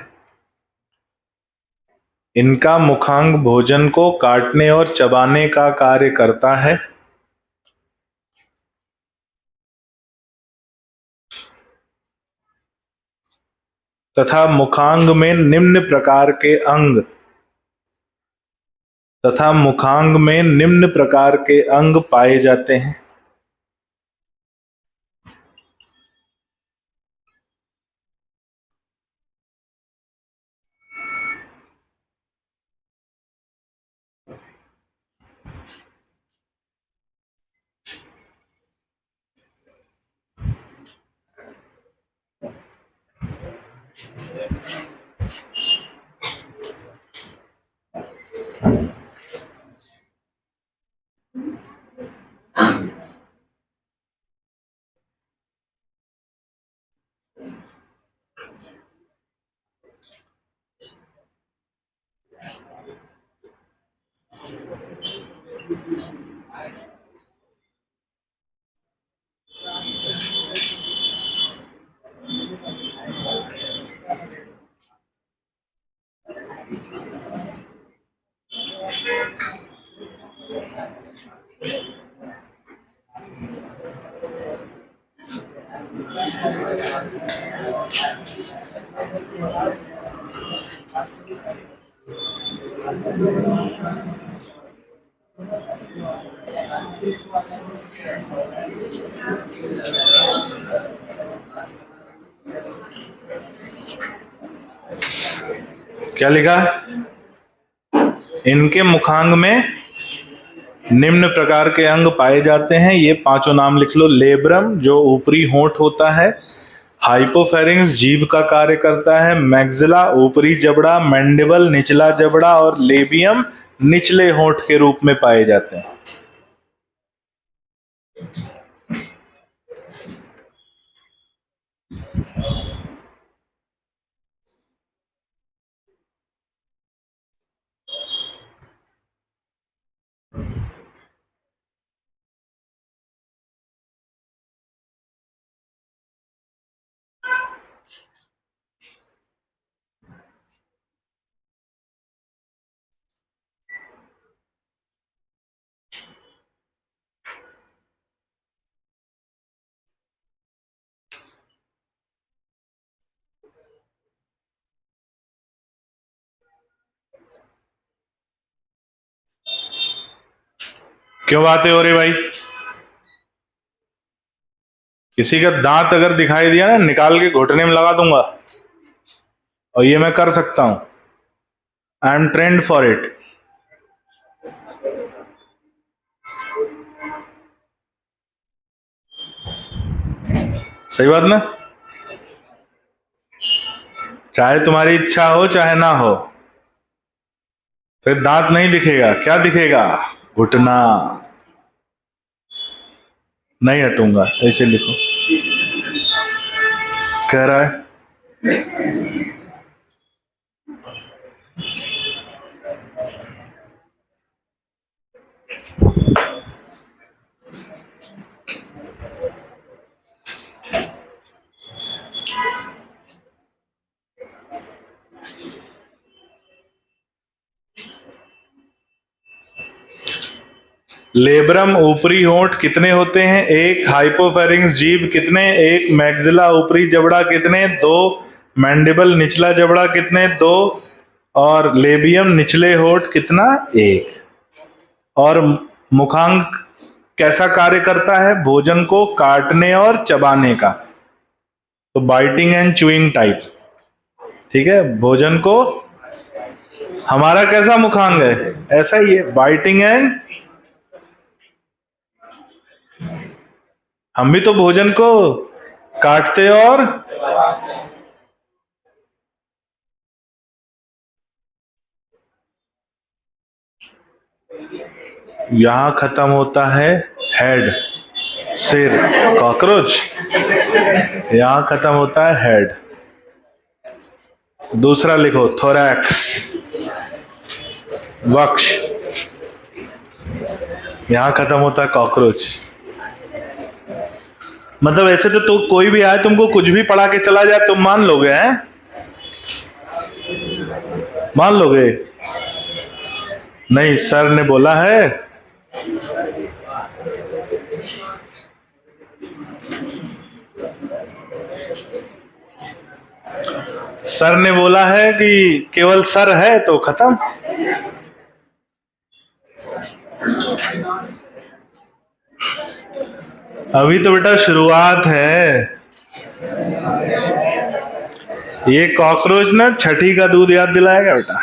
इनका मुखांग भोजन को काटने और चबाने का कार्य करता है। तथा मुखांग में निम्न प्रकार के अंग पाए जाते हैं। क्या लिखा? इनके मुखांग में निम्न प्रकार के अंग पाए जाते हैं। ये पांचों नाम लिख लो। लेब्रम जो ऊपरी होंठ होता है, हाइपोफेरिंक्स जीभ का कार्य करता है, मैग्जिला ऊपरी जबड़ा, मैंडिबल निचला जबड़ा और लेबियम निचले होंठ के रूप में पाए जाते हैं। क्यों बातें हो रही भाई? किसी का दांत अगर दिखाई दिया ना, निकाल के घुटने में लगा दूंगा। और ये मैं कर सकता हूं। I am trend for it. सही बात ना? चाहे तुम्हारी इच्छा हो चाहे ना हो, फिर दांत नहीं दिखेगा। क्या दिखेगा? घुटना। नहीं हटूंगा, ऐसे लिखो। कह रहा है लेब्रम ऊपरी होंठ कितने होते हैं? एक। हाइपोफेरिंक्स जीभ कितने? एक। मैग्जिला ऊपरी जबड़ा कितने? दो। मैंडिबल निचला जबड़ा कितने? दो। और लेबियम निचले होंठ कितना? एक। और मुखांग कैसा कार्य करता है? भोजन को काटने और चबाने का। तो बाइटिंग एंड च्यूइंग टाइप। ठीक है। भोजन को, हमारा कैसा मुखांग है? ऐसा ही है, बाइटिंग एंड। हम भी तो भोजन को काटते और यहां खत्म होता है हेड, सिर, कॉकरोच। यहां खत्म होता है हेड। दूसरा लिखो, थोरैक्स, वक्ष। यहां खत्म होता है कॉकरोच। मतलब ऐसे तो कोई भी आए, तुमको कुछ भी पढ़ा के चला जाए, तुम मान लोगे? हैं? मान लोगे? नहीं, सर ने बोला है। सर ने बोला है कि केवल सर है तो खत्म। अभी तो बेटा शुरुआत है। ये कॉकरोच ना छठी का दूध याद दिलाएगा बेटा।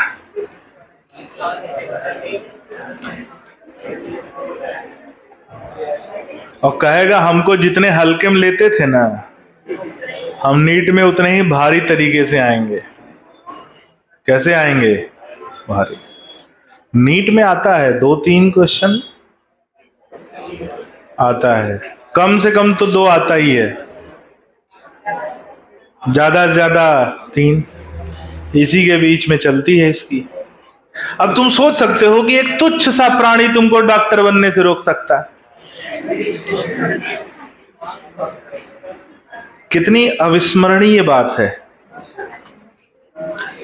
और कहेगा हमको जितने हल्के में लेते थे ना, हम नीट में उतने ही भारी तरीके से आएंगे। कैसे आएंगे? भारी। नीट में आता है 2-3 क्वेश्चन आता है, कम से कम तो 2 आता ही है, ज्यादा से ज्यादा 3, इसी के बीच में चलती है इसकी। अब तुम सोच सकते हो कि एक तुच्छ सा प्राणी तुमको डॉक्टर बनने से रोक सकता है। कितनी अविस्मरणीय बात है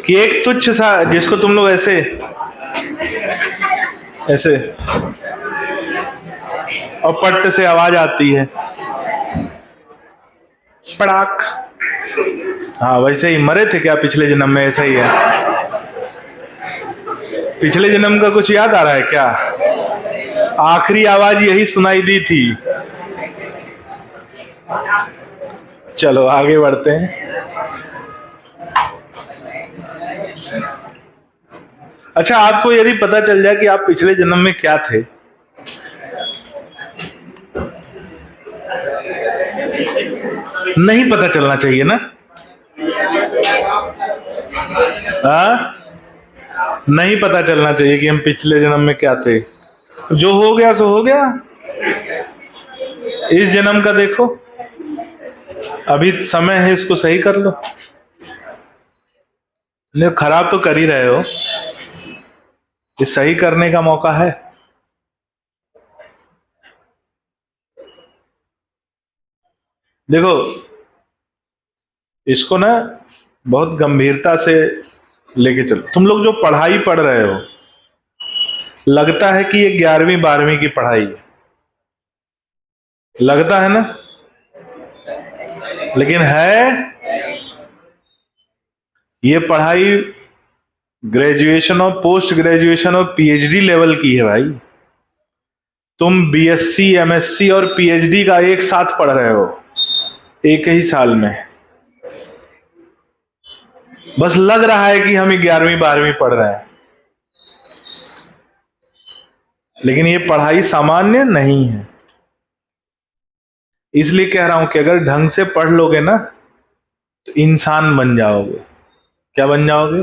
कि एक तुच्छ सा, जिसको तुम लोग ऐसे ऐसे और पट्ट से आवाज आती है, पड़ाक। हाँ, वैसे ही मरे थे क्या पिछले जन्म में? ऐसा ही है। पिछले जन्म का कुछ याद आ रहा है क्या? आखिरी आवाज यही सुनाई दी थी। चलो आगे बढ़ते हैं। अच्छा, आपको यदि पता चल जाए कि आप पिछले जन्म में क्या थे, नहीं पता चलना चाहिए ना? नहीं पता चलना चाहिए कि हम पिछले जन्म में क्या थे। जो हो गया सो हो गया। इस जन्म का देखो, अभी समय है, इसको सही कर लो। नहीं, खराब तो कर ही रहे हो, ये सही करने का मौका है। देखो, इसको ना बहुत गंभीरता से लेके चलो। तुम लोग जो पढ़ाई पढ़ रहे हो, लगता है कि ये 11वीं 12वीं की पढ़ाई है, लगता है ना? लेकिन है ये पढ़ाई ग्रेजुएशन और पोस्ट ग्रेजुएशन और पीएचडी लेवल की है भाई। तुम बीएससी, एमएससी और पीएचडी का एक साथ पढ़ रहे हो, एक ही साल में। बस लग रहा है कि हम 11वीं 12वीं पढ़ रहे हैं, लेकिन ये पढ़ाई सामान्य नहीं है। इसलिए कह रहा हूं कि अगर ढंग से पढ़ लोगे ना तो इंसान बन जाओगे। क्या बन जाओगे?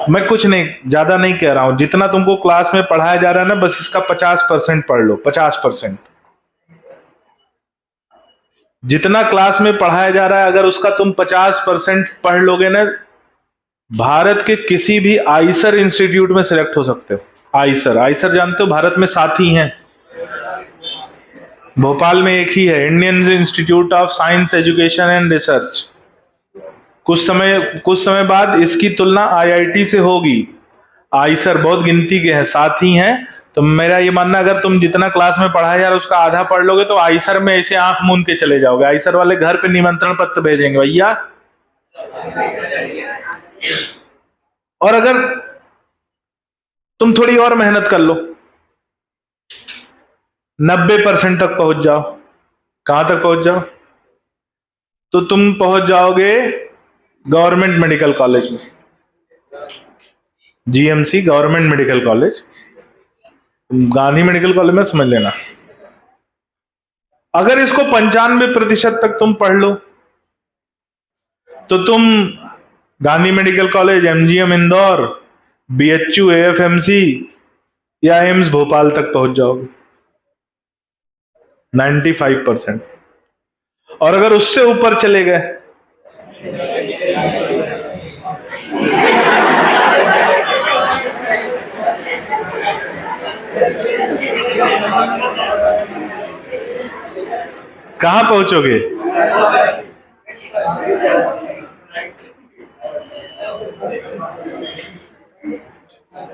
मैं कुछ नहीं, ज्यादा नहीं कह रहा हूं। जितना तुमको क्लास में पढ़ाया जा रहा है ना, बस इसका 50% पढ़ लो। 50%। जितना क्लास में पढ़ाया जा रहा है, अगर उसका तुम 50% पढ़ लोगे ना, भारत के किसी भी आईसर इंस्टीट्यूट में सिलेक्ट हो सकते हो। आईसर, आईसर जानते हो? भारत में 7 ही हैं। भोपाल में एक ही है, Indian institute of science education and research. कुछ समय बाद इसकी तुलना आईआईटी से होगी। आईसर बहुत गिनती के हैं, 7 ही हैं। तो मेरा ये मानना, अगर तुम जितना क्लास में पढ़ाया जा रहा है उसका आधा पढ़ लोगे तो आईसर में ऐसे आंख मूंद के चले जाओगे। आईसर वाले घर पे निमंत्रण पत्र भेजेंगे, भैया। और अगर तुम थोड़ी और मेहनत कर लो, 90% तक पहुंच जाओ। कहां तक पहुंच जाओ? तो तुम पहुंच जाओगे गवर्नमेंट मेडिकल कॉलेज में, GMC, government medical college. Gandhi medical college में समझ लेना। अगर इसको 95% तक तुम पढ़ लो तो तुम Gandhi medical college, MGM Indore, BHU, AFMC या एम्स भोपाल तक पहुंच जाओगे। 95%। और अगर उससे ऊपर चले गए कहां पहुंचोगे?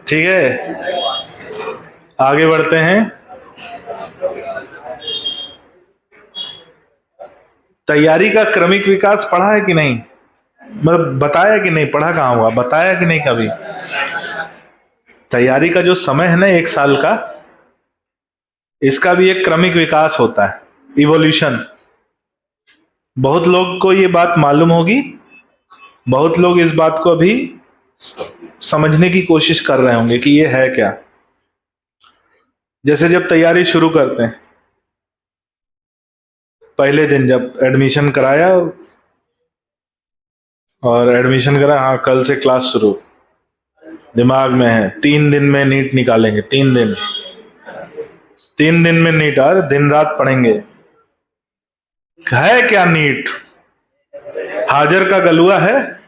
ठीक है, आगे बढ़ते हैं। तैयारी का क्रमिक विकास पढ़ा है कि नहीं? मतलब बताया कि नहीं? पढ़ा कहाँ हुआ, बताया कि नहीं कभी? तैयारी का जो समय है ना 1 साल का, इसका भी एक क्रमिक विकास होता है, इवोल्यूशन। बहुत लोग को ये बात मालूम होगी, बहुत लोग इस बात को अभी समझने की कोशिश कर रहे होंगे कि ये है क्या। जैसे जब तैयारी शुरू करते हैं, पहले दिन जब एडमिशन कराया और एडमिशन करा, हाँ कल से क्लास शुरू, दिमाग में है 3 दिन में नीट निकालेंगे, 3 दिन में नीट, और दिन रात पढ़ेंगे। है क्या नीट? हाजर का गलुआ है?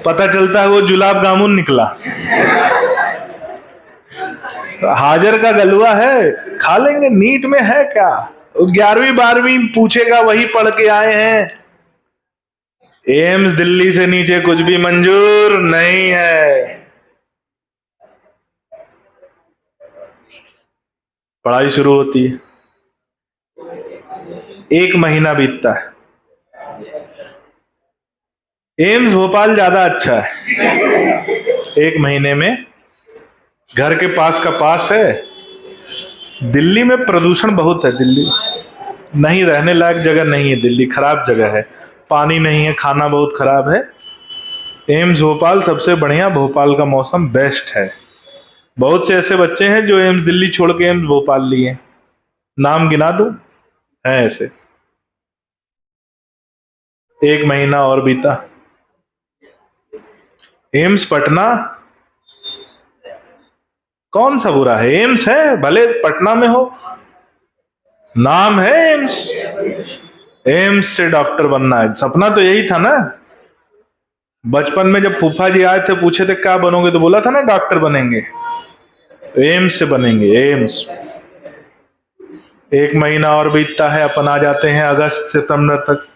पता चलता है वो जुलाब जामुन निकला। हाजर का गलुआ है, खा लेंगे। नीट में है क्या? 11वीं 12वीं पूछेगा, वही पढ़ के आए हैं। एम्स दिल्ली से नीचे कुछ भी मंजूर नहीं है। पढ़ाई शुरू होती है, 1 महीना बीतता है। एम्स भोपाल ज्यादा अच्छा है, 1 महीने में घर के पास का पास है। दिल्ली में प्रदूषण बहुत है, दिल्ली नहीं, रहने लायक जगह नहीं है, दिल्ली खराब जगह है, पानी नहीं है, खाना बहुत खराब है। एम्स भोपाल सबसे बढ़िया, भोपाल का मौसम बेस्ट है। बहुत से ऐसे बच्चे हैं जो एम्स दिल्ली छोड़ के एम्स भोपाल लिए, नाम गिना दूं, है ऐसे। 1 महीना और बीता। एम्स पटना कौन सा बुरा है? एम्स है, भले पटना में हो, नाम है एम्स। एम्स से डॉक्टर बनना है, सपना तो यही था ना। बचपन में जब फूफा जी आए थे, पूछे थे क्या बनोगे, तो बोला था ना डॉक्टर बनेंगे। एम्स से बनेंगे, एम्स। 1 महीना और बीतता है, अपन आ जाते हैं अगस्त सितंबर तक।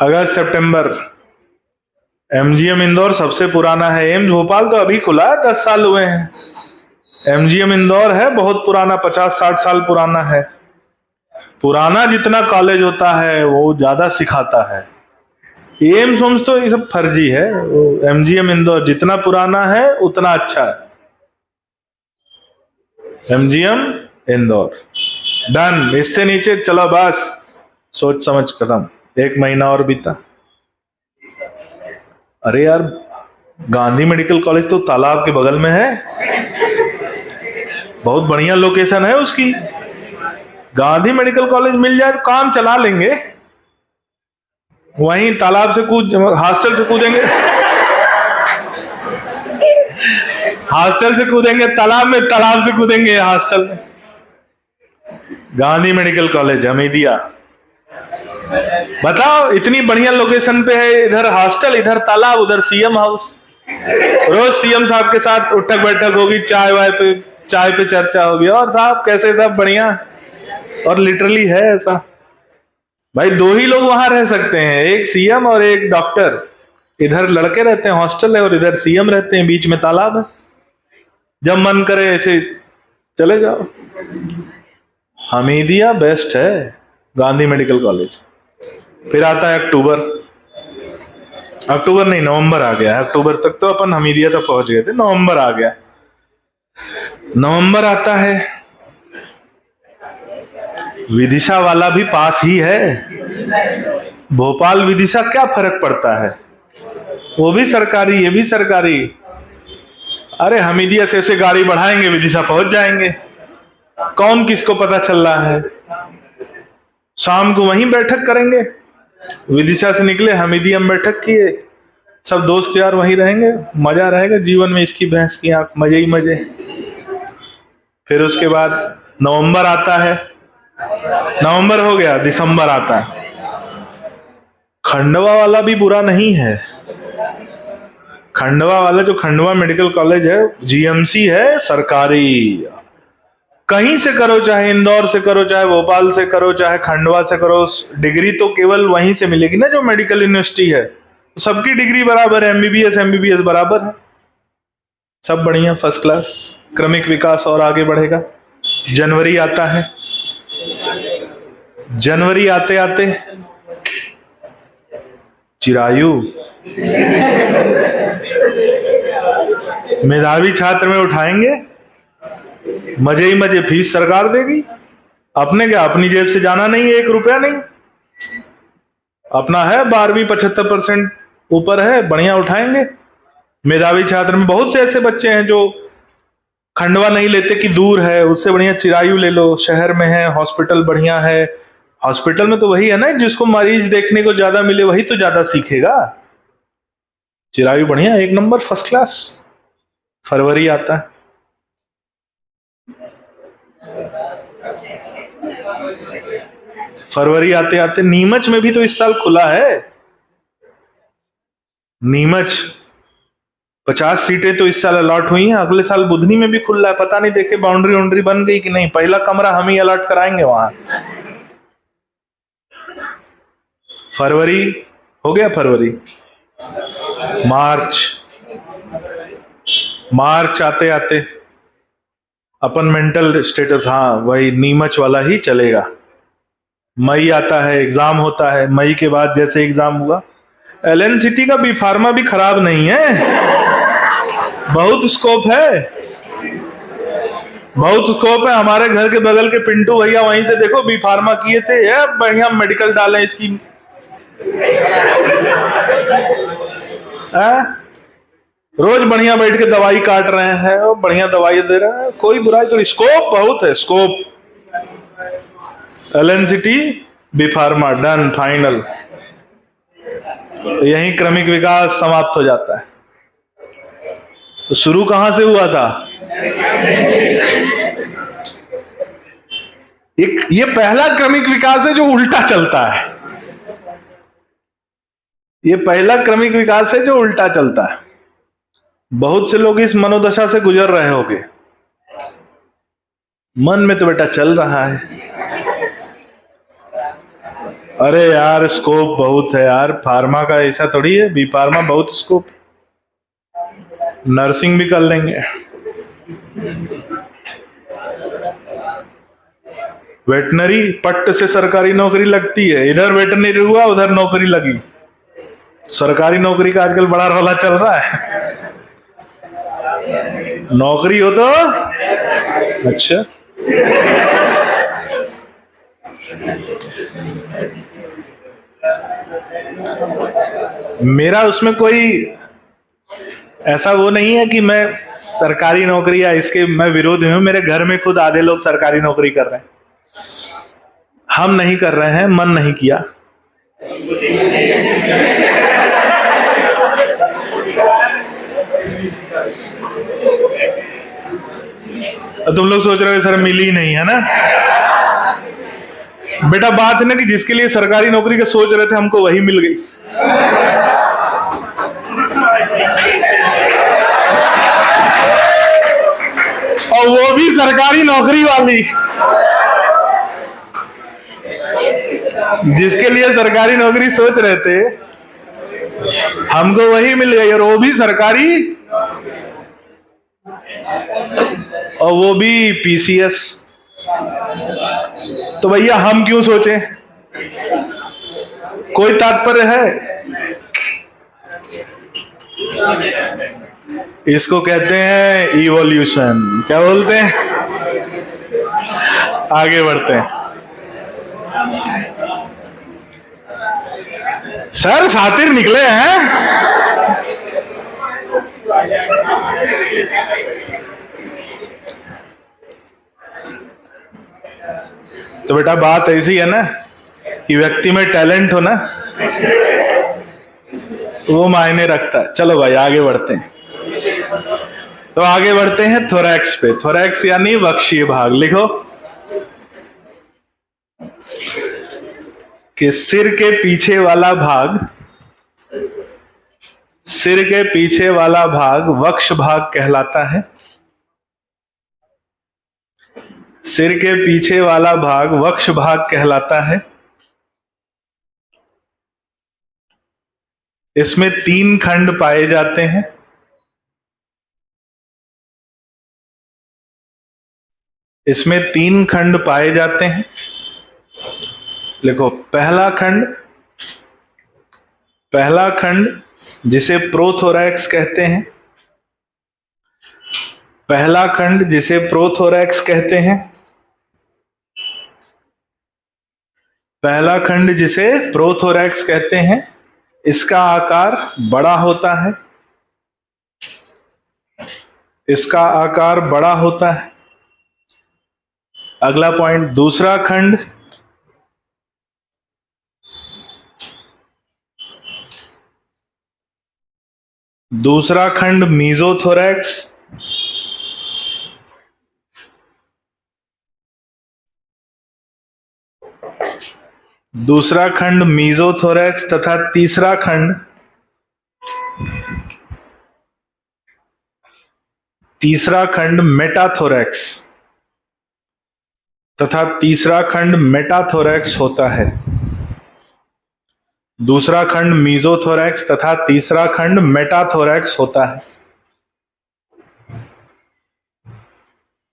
अगस्त सितंबर, एमजीएम इंदौर सबसे पुराना है। एम्स भोपाल तो अभी खुला है, 10 साल हुए हैं। एमजीएम इंदौर है बहुत पुराना, 50-60 साल पुराना है। पुराना जितना कॉलेज होता है वो ज्यादा सिखाता है। एम्स तो ये सब फर्जी है। एमजीएम इंदौर जितना पुराना है उतना अच्छा है। एमजीएम इंदौर डन, इससे नीचे चलो बस, सोच समझ खत्म। 1 महीना और बीता। अरे यार, गांधी मेडिकल कॉलेज तो तालाब के बगल में है, बहुत बढ़िया लोकेशन है उसकी। गांधी मेडिकल कॉलेज मिल जाए तो काम चला लेंगे। वहीं तालाब से हॉस्टल से कूदेंगे, हॉस्टल से कूदेंगे तालाब में, तालाब से कूदेंगे हॉस्टल में। गांधी मेडिकल कॉलेज हमीदिया, बताओ, इतनी बढ़िया लोकेशन पे है, इधर हॉस्टल, इधर तालाब, उधर सीएम हाउस। रोज सीएम साहब के साथ उठक बैठक होगी, चाय पे चर्चा होगी, और साहब कैसे, सब बढ़िया। और लिटरली है ऐसा भाई, 2 ही लोग वहां रह सकते हैं, एक सीएम और एक डॉक्टर। इधर लड़के रहते हैं, हॉस्टल है, और इधर सीएम रहते हैं, बीच में तालाब है। जब मन करे ऐसे चले जाओ। हमीदिया बेस्ट है, गांधी मेडिकल कॉलेज। फिर आता है अक्टूबर नहीं, नवंबर आ गया। अक्टूबर तक तो अपन हमीदिया तक पहुंच गए थे, नवंबर आ गया। नवंबर आता है, विदिशा वाला भी पास ही है। भोपाल विदिशा क्या फर्क पड़ता है, वो भी सरकारी, ये भी सरकारी। अरे हमीदिया से ऐसे गाड़ी बढ़ाएंगे, विदिशा पहुंच जाएंगे। कौन किसको पता चल रहा है, शाम को वहीं बैठक करेंगे। विदिशा से निकले, हमीदिया में बैठक किए, सब दोस्त यार वहीं रहेंगे, मजा रहेगा जीवन में, इसकी भैंस की आंख, मजे ही मजे। फिर उसके बाद नवंबर आता है, नवंबर हो गया, दिसंबर आता है। खंडवा वाला भी बुरा नहीं है। खंडवा वाला, जो खंडवा मेडिकल कॉलेज है, जीएमसी है, सरकारी। कहीं से करो, चाहे इंदौर से करो, चाहे भोपाल से करो, चाहे खंडवा से करो, डिग्री तो केवल वहीं से मिलेगी ना जो मेडिकल यूनिवर्सिटी है। सबकी डिग्री बराबर है, एमबीबीएस एमबीबीएस बराबर है, सब बढ़िया फर्स्ट क्लास। क्रमिक विकास और आगे बढ़ेगा। जनवरी आता है, जनवरी आते आते चिरायु, मेधावी छात्र में उठाएंगे, मजे ही मजे, फीस सरकार देगी, अपने क्या अपनी जेब से जाना नहीं है, 1 रुपया नहीं, अपना है 12वीं 75% ऊपर है, बढ़िया उठाएंगे। मेधावी छात्र में बहुत से ऐसे बच्चे हैं जो खंडवा नहीं लेते कि दूर है, उससे बढ़िया चिरायु ले लो, शहर में है, हॉस्पिटल बढ़िया है। हॉस्पिटल में तो वही है ना, जिसको मरीज देखने को ज्यादा मिले वही तो ज्यादा सीखेगा। चिरायु बढ़िया, 1 नंबर, फर्स्ट क्लास। फरवरी आता है, फरवरी आते आते नीमच में भी तो इस साल खुला है। नीमच 50 सीटें तो इस साल अलॉट हुई हैं, अगले साल बुधनी में भी खुल रहा है, पता नहीं देखे बाउंड्री वाउंड्री बन गई कि नहीं। पहला कमरा हम ही अलॉट कराएंगे वहां। फरवरी हो गया, फरवरी, मार्च, मार्च आते आते अपन मेंटल स्टेटस, हाँ वही नीमच वाला ही चलेगा। मई आता है, एग्जाम होता है, मई के बाद जैसे एग्जाम हुआ, एलएनसीटी का बी फार्मा भी खराब नहीं है, बहुत स्कोप है, बहुत स्कोप है। हमारे घर के बगल के पिंटू भैया वहीं से देखो बी फार्मा किए थे, बढ़िया मेडिकल डाले इसकी, रोज बढ़िया बैठ के दवाई काट रहे हैं और बढ़िया दवाई दे रहे हैं, कोई बुराई तो, स्कोप बहुत है, scope. LNCT B pharma done, final. यही क्रमिक विकास समाप्त हो जाता है। तो शुरू कहां से हुआ था? ये पहला क्रमिक विकास है जो उल्टा चलता है, ये पहला क्रमिक विकास है जो उल्टा चलता है। बहुत से लोग इस मनोदशा से गुजर रहे होंगे, मन में तो बेटा चल रहा है, अरे यार स्कोप बहुत है यार, फार्मा का ऐसा थोड़ी है, बी फार्मा बहुत स्कोप, नर्सिंग भी कर लेंगे, वेटनरी पट्ट से सरकारी नौकरी लगती है, इधर वेटनरी हुआ उधर नौकरी लगी, सरकारी नौकरी का आजकल बड़ा रौला चल रहा है, नौकरी हो तो अच्छा। मेरा उसमें कोई ऐसा वो नहीं है कि मैं सरकारी नौकरी या इसके मैं विरोध हूं, मेरे घर में खुद आधे लोग सरकारी नौकरी कर रहे हैं, हम नहीं कर रहे हैं, मन नहीं किया। तुम लोग सोच रहे हो सर मिली नहीं है ना, बेटा बात है ना कि जिसके लिए सरकारी नौकरी का सोच रहे थे हमको वही मिल गई। और वो भी सरकारी नौकरी वाली, जिसके लिए सरकारी नौकरी सोच रहे थे हमको वही मिल गई, और वो भी सरकारी, और वो भी पीसीएस। तो भैया हम क्यों सोचें, कोई तात्पर्य है? इसको कहते हैं इवोल्यूशन। क्या बोलते हैं? आगे बढ़ते हैं। सर सातिर निकले हैं। तो बेटा बात ऐसी है ना कि व्यक्ति में टैलेंट हो ना, वो मायने रखता है। चलो भाई आगे बढ़ते हैं। तो आगे बढ़ते हैं थोरैक्स पे। थोरैक्स यानी वक्षीय भाग। लिखो कि सिर के पीछे वाला भाग, सिर के पीछे वाला भाग वक्ष भाग कहलाता है। सिर के पीछे वाला भाग वक्ष भाग कहलाता है। इसमें 3 खंड पाए जाते हैं। इसमें 3 खंड पाए जाते हैं। लिखो पहला खंड जिसे प्रोथोरैक्स कहते हैं। पहला खंड जिसे प्रोथोरैक्स कहते हैं। पहला खंड जिसे प्रोथोरैक्स कहते हैं, इसका आकार बड़ा होता है। इसका आकार बड़ा होता है। अगला पॉइंट, दूसरा खंड मीजोथोरैक्स। दूसरा खंड मीजोथोरैक्स तथा तीसरा खंड मेटाथोरैक्स तथा तीसरा खंड मेटाथोरैक्स होता है। दूसरा खंड मीजोथोरैक्स तथा तीसरा खंड मेटाथोरैक्स होता है।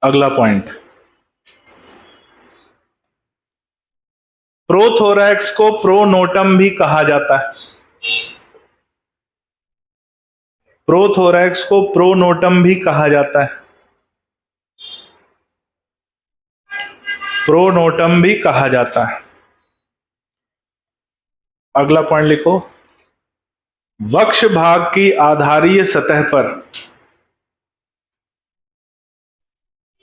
अगला पॉइंट, प्रोथोरैक्स को प्रोनोटम भी कहा जाता है। प्रोथोरैक्स को प्रोनोटम भी कहा जाता है। प्रोनोटम भी कहा जाता है। अगला पॉइंट लिखो, वक्ष भाग की आधारीय सतह पर,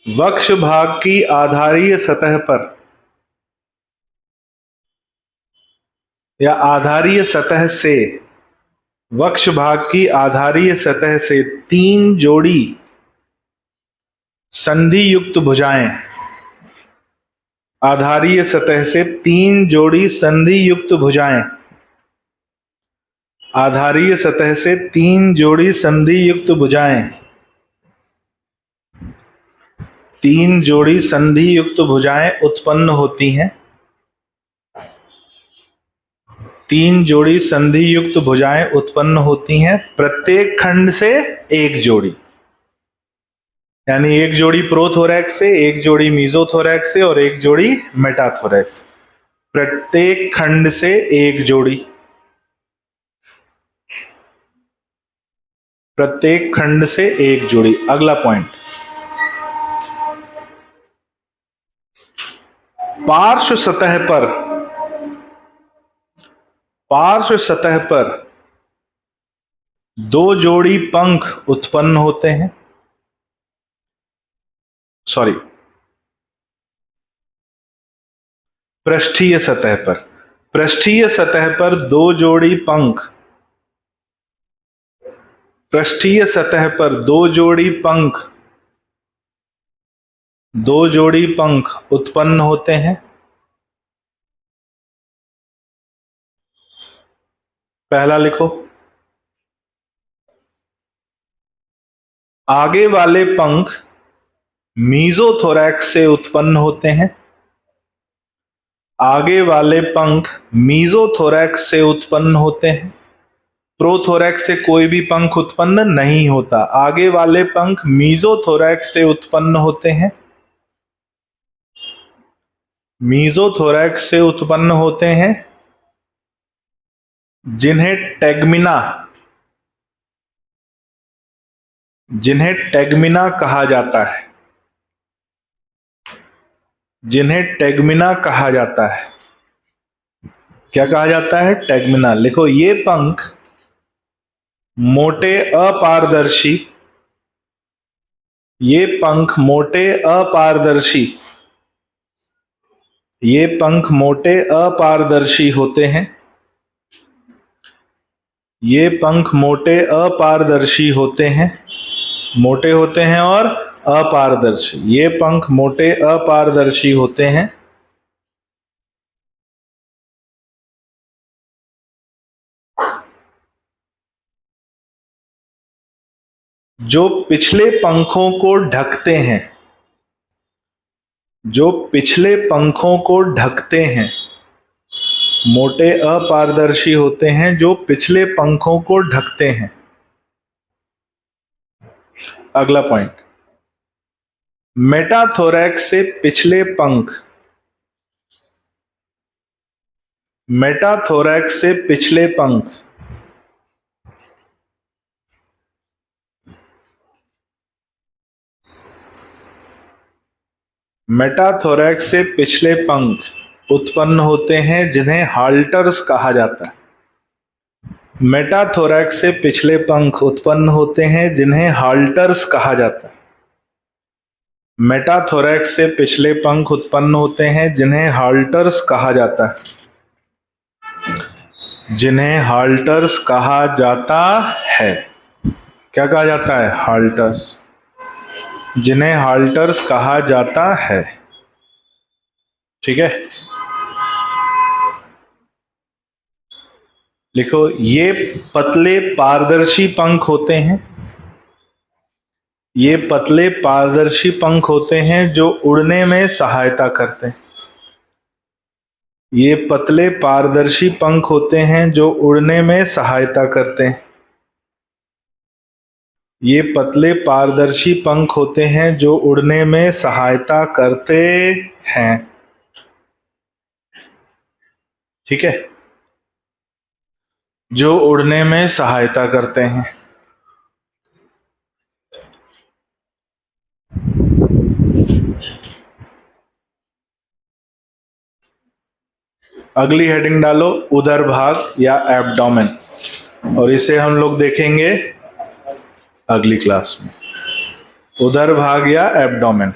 वक्ष भाग की आधारीय सतह पर या आधारीय सतह से, वक्ष भाग की आधारीय सतह से 3 जोड़ी संधि युक्त भुजाएं, आधारीय सतह से 3 जोड़ी संधि युक्त भुजाएं, आधारीय सतह से 3 जोड़ी संधि युक्त भुजाएं, 3 जोड़ी संधि युक्त भुजाएं उत्पन्न होती हैं। 3 जोड़ी संधि युक्त भुजाएं उत्पन्न होती हैं, प्रत्येक खंड से 1 जोड़ी, यानी 1 जोड़ी प्रोथोरैक्स से, 1 जोड़ी मीजोथोरैक्स से और 1 जोड़ी मेटाथोरैक्स। प्रत्येक खंड से 1 जोड़ी, प्रत्येक खंड से 1 जोड़ी। अगला पॉइंट, पार्श्व सतह पर 2 जोड़ी पंख उत्पन्न होते हैं। पृष्ठीय सतह पर 2 जोड़ी पंख, पृष्ठीय सतह पर 2 जोड़ी पंख, 2 जोड़ी पंख उत्पन्न होते हैं। पहला लिखो, आगे वाले पंख मीजोथोरैक्स से उत्पन्न होते हैं। आगे वाले पंख मीजोथोरैक्स से उत्पन्न होते हैं। प्रोथोरैक्स से कोई भी पंख उत्पन्न नहीं होता। आगे वाले पंख मीजोथोरैक्स से उत्पन्न होते हैं। मीजोथोरैक्स से उत्पन्न होते हैं, जिन्हें टेगमिना कहा जाता है। जिन्हें टेगमिना कहा जाता है। क्या कहा जाता है? टेगमिना। लिखो, ये पंख मोटे अपारदर्शी, ये पंख मोटे अपारदर्शी, ये पंख मोटे अपारदर्शी होते हैं। ये पंख मोटे अपारदर्शी होते हैं, मोटे होते हैं और अपारदर्शी। ये पंख मोटे अपारदर्शी होते हैं। जो पिछले पंखों को ढकते हैं, जो पिछले पंखों को ढकते हैं, मोटे अपारदर्शी होते हैं जो पिछले पंखों को ढकते हैं। अगला पॉइंट, मेटाथोरैक्स से पिछले पंख, मेटाथोरैक्स से पिछले पंख मेटाथोरैक्स से पिछले पंख उत्पन्न होते हैं जिन्हें हाल्टर्स कहा जाता है। मेटाथोरैक्स से पिछले पंख उत्पन्न होते हैं जिन्हें हाल्टर्स कहा जाता है। मेटाथोरैक्स से पिछले पंख उत्पन्न होते हैं जिन्हें हाल्टर्स कहा जाता है, जिन्हें हाल्टर्स कहा जाता है। क्या कहा जाता है? हाल्टर्स, जिन्हें हाल्टर्स कहा जाता है। ठीक है, लिखो, ये पतले पारदर्शी पंख होते हैं, ये पतले पारदर्शी पंख होते हैं जो उड़ने में सहायता करते हैं। ये पतले पारदर्शी पंख होते हैं जो उड़ने में सहायता करते हैं। ये पतले पारदर्शी पंख होते हैं जो उड़ने में सहायता करते हैं। ठीक है, जो उड़ने में सहायता करते हैं। अगली हेडिंग डालो, उदर भाग या एब्डोमेन, और इसे हम लोग देखेंगे अगली क्लास में। उदर भाग या एब्डोमेन।